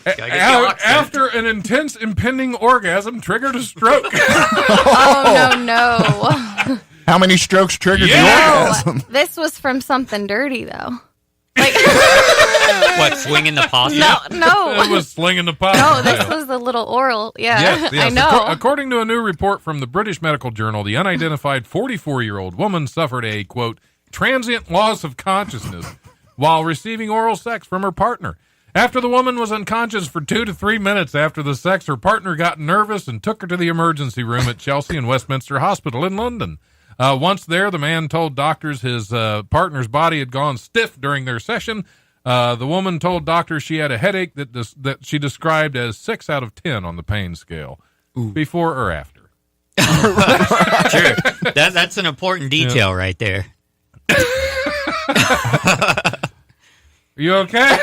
After an intense impending orgasm triggered a stroke. Oh no. How many strokes triggered Yeah. the orgasm? This was from something dirty though. Like What, swinging the possum? no. It was slinging the possum No, this tail. was the little oral. Yeah, Yes. I know. According to a new report from the British Medical Journal, the unidentified 44-year-old woman suffered a, quote, transient loss of consciousness while receiving oral sex from her partner. After the woman was unconscious for 2 to 3 minutes after the sex, her partner got nervous and took her to the emergency room at Chelsea and Westminster Hospital in London. Once there, the man told doctors his partner's body had gone stiff during their session. The woman told doctors she had a headache that she described as 6 out of 10 on the pain scale. Ooh. Before or after. Sure. That's an important detail right there. Are you okay?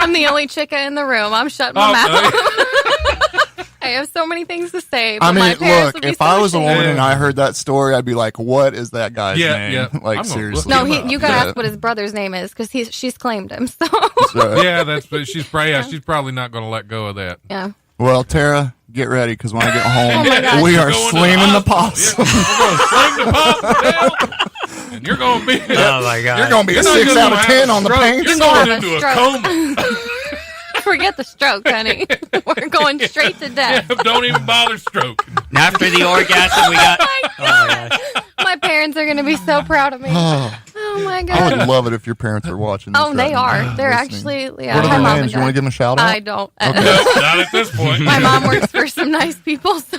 I'm the only chica in the room. I'm shutting my mouth. I have so many things to say. But I mean, my parents look, would be if so I was a woman ashamed. and I heard that story, I'd be like, what is that guy's name? Yeah. Like, I'm gonna seriously. look No, him up. you gotta ask what his brother's name is because she's claimed him. So So, She's probably not going to let go of that. yeah. well, Tara, get ready because when I get home, my God. we are Going to slinging the hospital. possum. Yeah, we're going to sling the possum, and you're going to be. Oh my God! You're going to be a You're not 6 gonna out of have 10 a on the stroke. pain You're scale. going have a into a stroke. coma. Forget the stroke, honey. We're going straight to death. Don't even bother stroking. And after the orgasm, we got. Oh my gosh. My parents are going to be so proud of me. Oh my I God. would love it if your parents were watching this. Oh, they right now. are. They're Listening. actually, yeah. What are my their mom names? and You want to dad. give them a shout out? I don't. Not at this point. My mom works for some nice people, so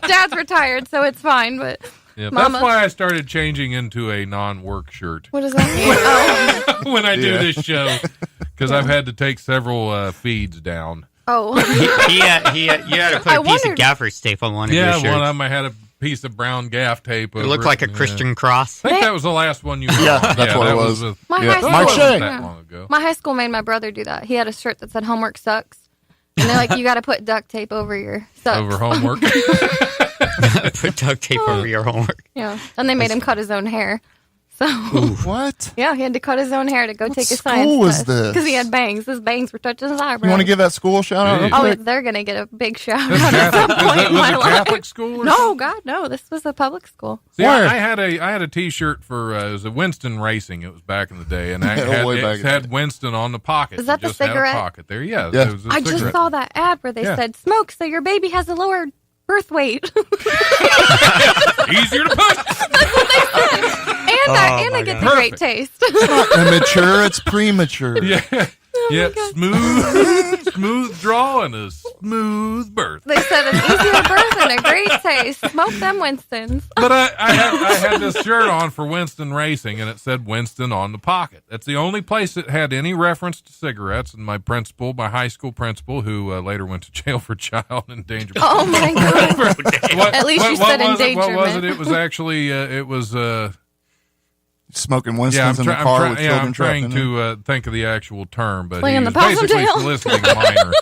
Dad's retired, so it's fine. But Yeah, Mama. that's why I started changing into a non-work shirt what does that mean? when I do Yeah. this show, because I've had to take several feeds down. Oh, You had to put I a piece wondered- of gaffer's tape on one of Yeah, your shirts. one of them I had a piece of brown gaff tape. It over looked like a Yeah. Christian cross. I think that was the last one you. Yeah, that's what that it was. my Yeah. high school. Mike That Shea. wasn't yeah. that long ago. My high school made my brother do that. He had a shirt that said "Homework sucks," and they're like, "You got to put duct tape over your sucks." Over homework. Put duct tape over your homework. Yeah, and they made him cut his own hair. So What? yeah, he had to cut his own hair to go take a school science was test this? because he had bangs. His bangs were touching his eyebrows. You want to give that school a shout out? real Yeah. Oh, quick? they're gonna get a big shout Is out at some point in my it life. Catholic school? Or No, something? God, no. This was a public school. See, Where? I had a T-shirt for it was a Winston Racing. It was back in the day, and I Way back it in the had Winston on the pocket. Is that It the just had a cigarette? pocket there? Yeah, Yeah. it was a I just cigarette. saw that ad where they Yeah. said smoke so your baby has a lower birth weight. Easier to push. and I my get God. the great taste. Immature, it's premature. Yeah, Oh yeah. Smooth draw and a smooth birth. They said an easier birth and a great taste. Smoke them Winstons. But I had this shirt on for Winston Racing, and it said Winston on the pocket. That's the only place that had any reference to cigarettes. And my high school principal, who later went to jail for child endangerment. Oh my God. What- At least you what said was it? What was endangerment. it? It was actually Smoking yeah. Winston's in the car with children I'm trapped trying in it. to think of the actual term, but Playing he the was possum basically tail. soliciting a minor.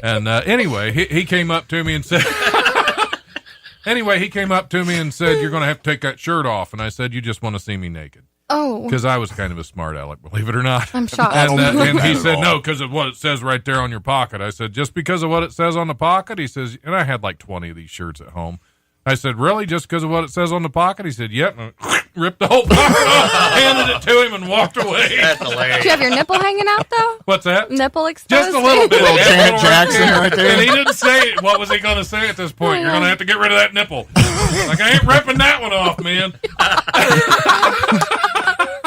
And anyway, he came up to me and said. Anyway, he came up to me and said, "You're going to have to take that shirt off." And I said, "You just want to see me naked?" Oh, Because I was kind of a smart aleck, believe it or not. I'm shocked. And he Not at said, all. "No, because of what it says right there on your pocket." I said, "Just because of what it says on the pocket?" He says, and I had like 20 of these shirts at home. I said, "Really? Just because of what it says on the pocket?" He said, "Yep." And I ripped the whole pocket off, handed it to him, and walked away. That's Do hilarious. you have your nipple hanging out though? What's that? Nipple exposed? Just a little bit. Little Yeah, Janet little Jackson right there. And he didn't say it. What was he going to say at this point? You're going to have to get rid of that nipple. Like, I ain't ripping that one off, man.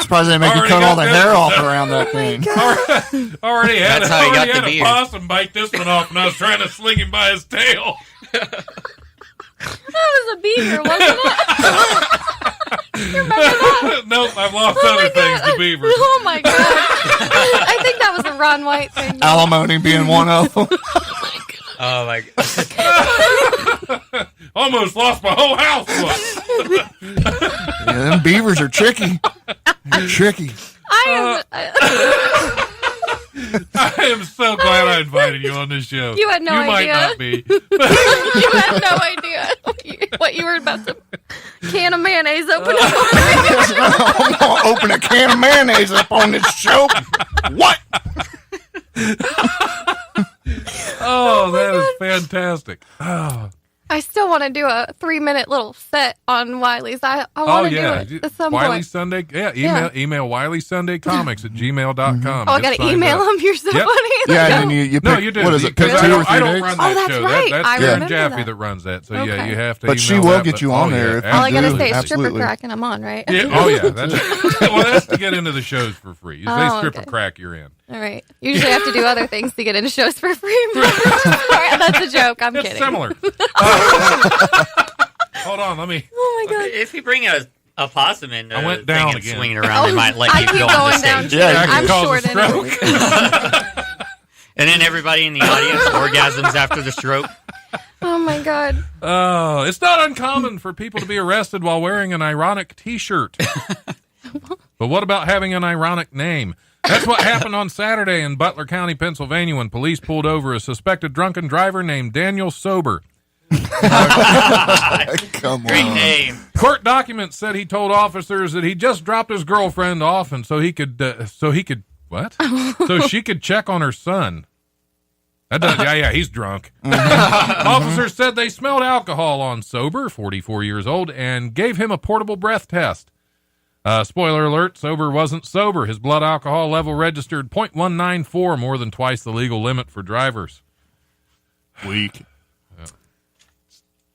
Surprised they make you Already cut got all the that hair one off done. around that thing. Already had, That's how he got already the had a beard. possum bite this one off, and I was trying to sling him by his tail. That was a beaver, wasn't it? Nope, I've lost other things to beavers. Oh my God. I think that was a Ron White thing. Alimony being one of them. Oh my God. Almost lost my whole house once. Yeah, them beavers are tricky. They're tricky. I I am so glad I invited you on this show. You had no You might idea. not be. you had no idea what you were about to can of mayonnaise open up. I'm going to open a can of mayonnaise up on this show. What? Oh, that is fantastic. Oh. I still want to do a 3-minute little set on Wiley's. I want to do it at some Wiley point. Sunday. Yeah, email WileySundayComics@gmail.com. Oh, I got to email them. You're so funny. Yeah, and then you pick, No, you do. what is it, Because pick 2 or 3 I don't days? run that Oh, that's show. right. That's I Karen remember Jaffe that. that runs that. So, Okay. you have to But she email will that, get but- you on there if All I got to Absolutely, say is stripper absolutely. crack and I'm on, right? Yeah, oh, yeah. That's to get into the shows for free. You say Oh, stripper okay. crack, you're in. All right. Usually I have to do other things to get into shows for free. That's a joke. I'm It's kidding. similar. Hold on, let me. Oh, my God. If you bring a possum in, I went down and again. swing it around, they might let I you keep go on the going down, stage. too. Yeah, That I'm could cause short a anyway. stroke. And then everybody in the audience orgasms after the stroke. Oh, my God. It's not uncommon for people to be arrested while wearing an ironic T-shirt. But what about having an ironic name? That's what happened on Saturday in Butler County, Pennsylvania, when police pulled over a suspected drunken driver named Daniel Sober. Come Great on. name. Court documents said he told officers that he just dropped his girlfriend off, and so she could check on her son. He's drunk. Officers said they smelled alcohol on Sober, 44 years old, and gave him a portable breath test. Spoiler alert, Sober wasn't sober. His blood alcohol level registered 0.194, more than twice the legal limit for drivers. Weak.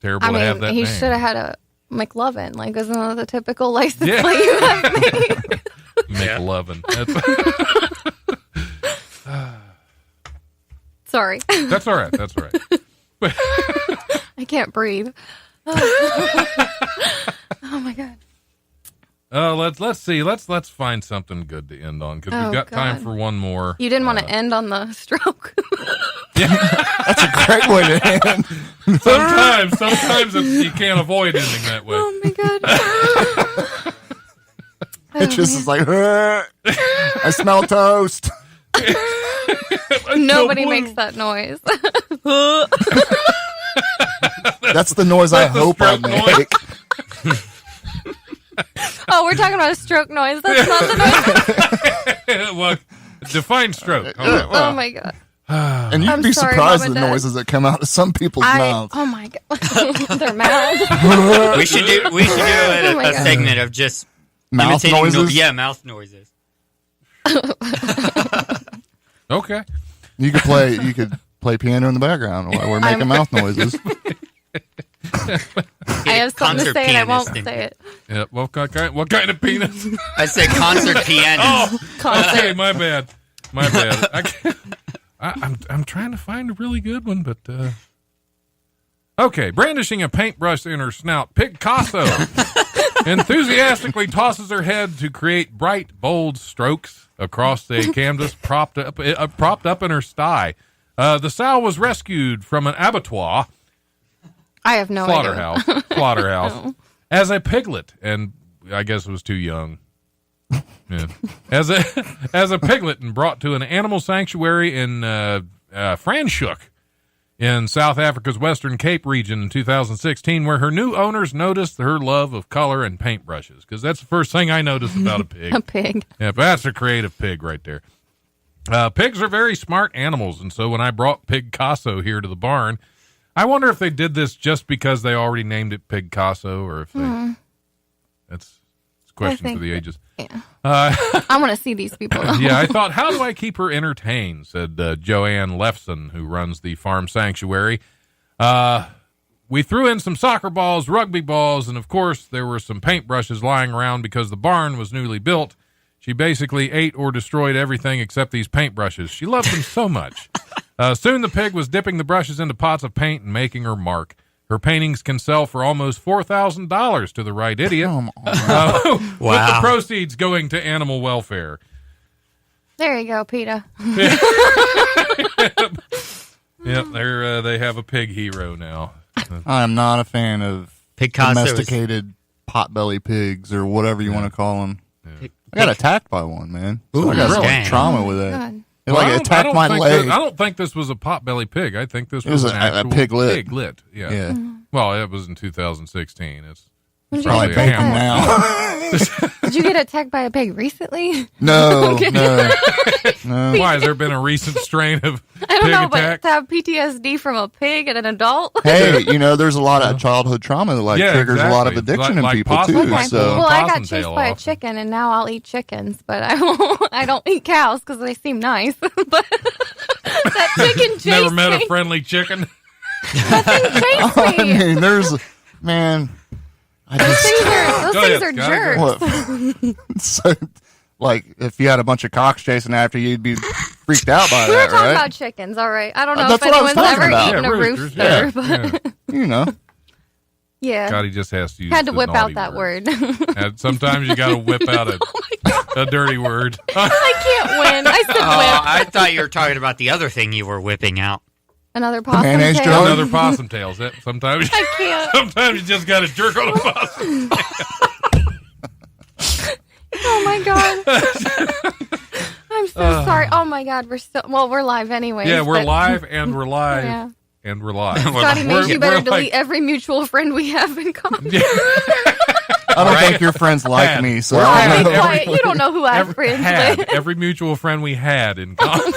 Terrible I to have mean, that he name. should have had a McLovin. Like, isn't that the typical license Yeah. plate you have made? McLovin. Sorry. That's all right. That's all right. I can't breathe. Oh my God. Let's see. Let's find something good to end on because Oh, we've got time God. for one more. You didn't want to end on the stroke. That's a great way to end. Sometimes you can't avoid ending that way. Oh my God. It just is like, I smell toast. Nobody makes that noise. That's the noise I hope I stroke noise. make. Oh, we're talking about a stroke noise. That's not the noise. Well, define stroke. Hold on. Oh my God. And you'd I'm be sorry, surprised Mom at and the Dad. noises that come out of some people's mouths. Oh my God. Their mouths. We should do Oh my a God. segment of just Mouth imitating noises? mouth noises. Okay. You could play piano in the background while we're making mouth noises. I have something to Concert say and I won't pianist in say it. Yeah. What kind of penis? I said concert pianist. Concert. Hey, my bad. I'm trying to find a really good one, but okay. Brandishing a paintbrush in her snout, Picasso enthusiastically tosses her head to create bright, bold strokes across a canvas propped up in her sty. The sow was rescued from an abattoir. I have no idea. Slaughterhouse, as a piglet, and I guess it was too young. Yeah. As a piglet, and brought to an animal sanctuary in Franschhoek in South Africa's Western Cape region in 2016, where her new owners noticed her love of color and paintbrushes. Because that's the first thing I noticed about a pig. A pig. Yeah, but that's a creative pig right there. Pigs are very smart animals, and so when I brought Picasso here to the barn, I wonder if they did this just because they already named it Picasso, or if they. That's a question for the ages. Yeah. I want to see these people. Yeah, I thought, how do I keep her entertained? Said Joanne Lefson, who runs the farm sanctuary. We threw in some soccer balls, rugby balls, and of course there were some paintbrushes lying around because the barn was newly built. She basically ate or destroyed everything except these paintbrushes. She loved them so much. Soon the pig was dipping the brushes into pots of paint and making her mark. Her paintings can sell for almost $4,000 to the right idiot. Come on. With the proceeds going to animal welfare. There you go, PETA. Yep, they have a pig hero now. I am not a fan of Picasso is- domesticated potbelly pigs or whatever you want to call them. I got attacked by one, man. So I got some really? trauma with that. God. It like attacked my leg. I don't think this was a potbelly pig. I think this It was was an a actual piglet. piglet. Yeah. Yeah. Well, it was in 2016. When'd you Probably get bacon attacked? now. Did you get attacked by a pig recently? No, Okay. no. Why has there been a recent strain of I don't pig know, attack? but to have PTSD from a pig and an adult. Hey, there's a lot of childhood trauma that Yeah, triggers a lot of exactly. addiction Like in people possum- too. like Okay. So Well, I got possum chased tail by a off. chicken, and now I'll eat chickens, but I don't eat cows because they seem nice. But that chicken chased Never met me. a friendly chicken. That thing chased I me. mean, man. I Those just things Go are ahead, Scott. jerks. what, so, like if you had a bunch of cocks chasing after you, you'd be freaked out by We were that, talking right? about chickens, all right. I don't know That's if what I was anyone's talking ever about. eaten Yeah, a roosters, rooster, yeah, but yeah. yeah. Scotty just has to use Had to the whip out naughty that word. And sometimes you got to whip out a dirty word. I can't win. I said Oh, whip. I thought you were talking about the other thing you were whipping out. Another possum mayonnaise tail. jar? Another possum tails. Sometimes, I can't. sometimes you just got to jerk on a possum. Oh my god. I'm so sorry. Oh my god, we're live anyway. Yeah, we're live and we're live Yeah. and we're live. Scotty Mays, you better we're delete like- every mutual friend we have in common. I don't think your friends like Had. me, so We're I Oh, don't be know. quiet. You don't know who I have friends with. every mutual friend we had in common.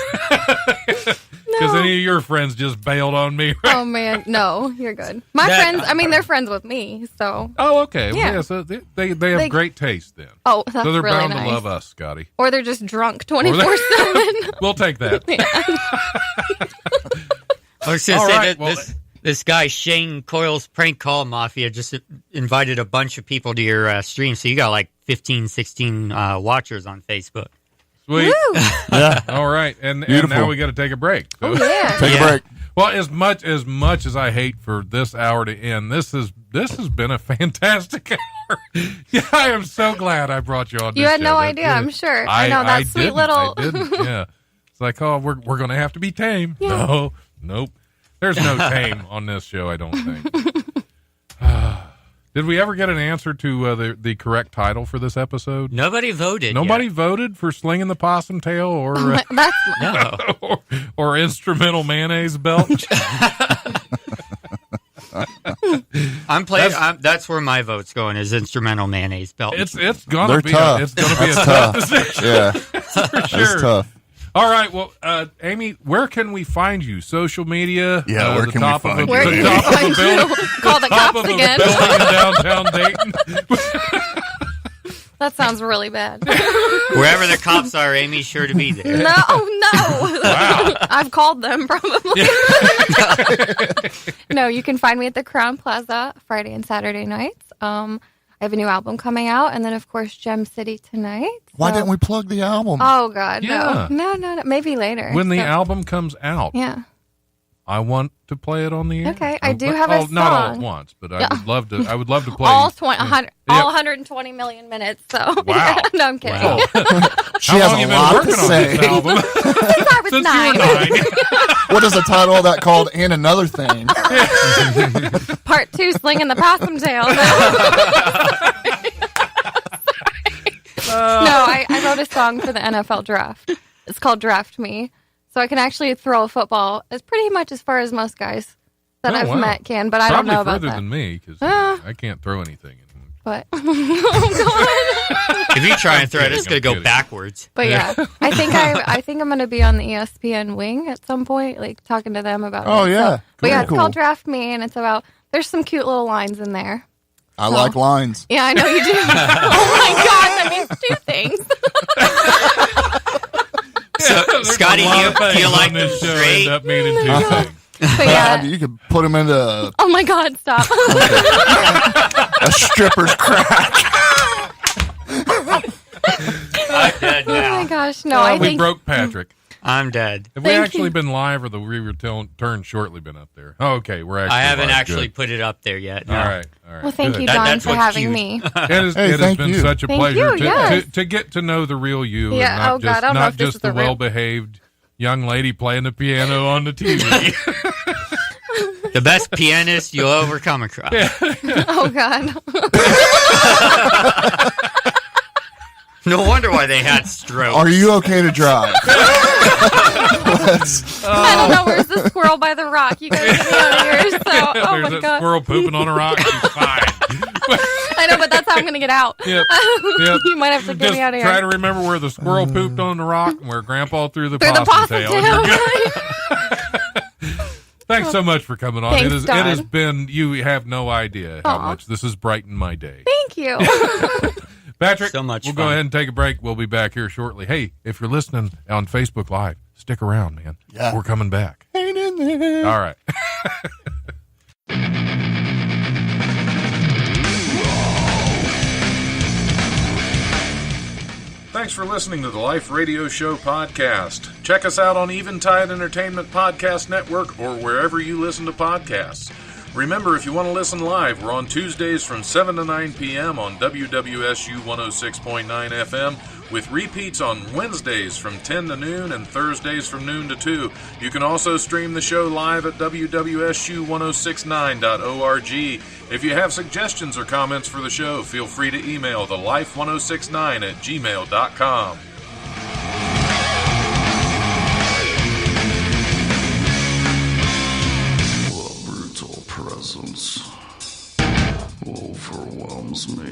Because any of your friends just bailed on me. Oh man, no, you're good. My friends, I mean, they're friends with me, so. Oh, okay. Yeah. Yeah, so they have They- great taste then. Oh, that's So they're really bound nice. to love us, Scotty. Or they're just drunk 24/7. We'll take that. I was going All to say right, that well- this guy, Shane Coyle's Prank Call Mafia, just invited a bunch of people to your stream. So you got like 15, 16 watchers on Facebook. Sweet. Yeah, All right. And Beautiful. now we got to take a break. So- Yeah. take Yeah. a break. Well, as much as I hate for this hour to end, this has been a fantastic hour. Yeah, I am so glad I brought you on. You this had show. no That- idea, yeah. I'm sure. I know that sweet didn't. little. I didn't. Yeah, it's like, oh, we're going to have to be tame. Yeah. No, nope. There's no tame on this show. I don't think. Did we ever get an answer to the correct title for this episode? Nobody voted. Nobody yet. voted for slinging the possum tail or That's No. or instrumental mayonnaise belch. I'm playing. That's where my vote's going. Is instrumental mayonnaise belt. It's gonna They're be tough. it's gonna be a That's tough tough. decision Yeah, for sure. it's tough. All right, well, Amy, where can we find you? Social media? Yeah, where the can we top find of you? where the can top you of find the building, you? Call the top cops of again. the building in downtown Dayton. That sounds really bad. Wherever the cops are, Amy's sure to be there. No. Wow. I've called them probably. No, you can find me at the Crown Plaza Friday and Saturday nights. I have a new album coming out, and then of course Gem City tonight. Why So- didn't we plug the album? Oh God, Yeah. no. Maybe later. When the So- album comes out, Yeah. I want to play it on the air. Okay, I do have a not all at song. once, but I Yeah. would love to. I would love to play All 100, Yeah. all 120 million minutes. So Wow. no, I'm kidding. Wow. She How has long you a been lot working to on say. this album? Since I was Since 9. you were 9. What is the title of that called? And another thing. Part 2, slinging the possum tail. No, I wrote a song for the NFL draft. It's called Draft Me. So I can actually throw a football as pretty much as far as most guys that Oh, I've wow. met can, but I Probably don't know about further that. than me because Ah. I can't throw anything. But oh If you try and throw it, it's I'm going to go kidding. backwards. but yeah, I think I'm going to be on the ESPN wing at some point, like talking to them about. Oh, it. yeah. So, but yeah, it's Cool. called Draft Me, and it's about. There's some cute little lines in there. I like lines. Yeah, I know you do. Oh my God, that means 2 things. So, There's Scotty, a lot of do things you like on this them show straight? end up meaning 2 things. But yeah. You could put them into Oh my God, stop. a stripper's crack. I'm dead Oh now. my gosh, no, I we think broke Patrick. I'm dead. Have we Thank actually you. been live, or the return shortly been up there? Oh, okay, we're actually. I haven't live. actually Good. put it up there yet. No. All right. Well, thank Good. you, That- Don, that's for what's having cute. me. It Hey, has thank been you. such a Thank pleasure you, yes. to get to know the real you, Yeah, and not oh, God, just I don't know not if this just is the the real- well-behaved young lady playing the piano on the TV. The best pianist you'll ever come across. Oh God. No wonder why they had strokes. Are you okay to drive? Let's- I don't know. Where's the squirrel by the rock? You guys get me out of here. So, oh There's my that God. squirrel pooping on a rock. He's fine. I to get out. Yep. You might have to get Just me out of try here. to remember where the squirrel pooped on the rock and where Grandpa threw the Through the possum possum tail. tail. You're good. Thanks so much for coming on. Thanks, It Don. has been, you have no idea how Aw. much this has brightened my day. Thank you. Patrick, So much we'll fun. go ahead and take a break. We'll be back here shortly. Hey, if you're listening on Facebook Live, stick around, man. Yeah. We're coming back. Hang in there. All right. Thanks for listening to the Life Radio Show podcast. Check us out on Eventide Entertainment Podcast Network or wherever you listen to podcasts. Remember, if you want to listen live, we're on Tuesdays from 7 to 9 p.m. on WWSU 106.9 FM, with repeats on Wednesdays from 10 to noon and Thursdays from noon to 2. You can also stream the show live at WWSU1069.org. If you have suggestions or comments for the show, feel free to email thelife1069@gmail.com. The brutal presence overwhelms me.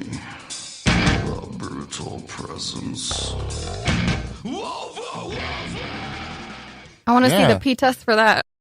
The brutal presence. I want to see Yeah. the P test for that.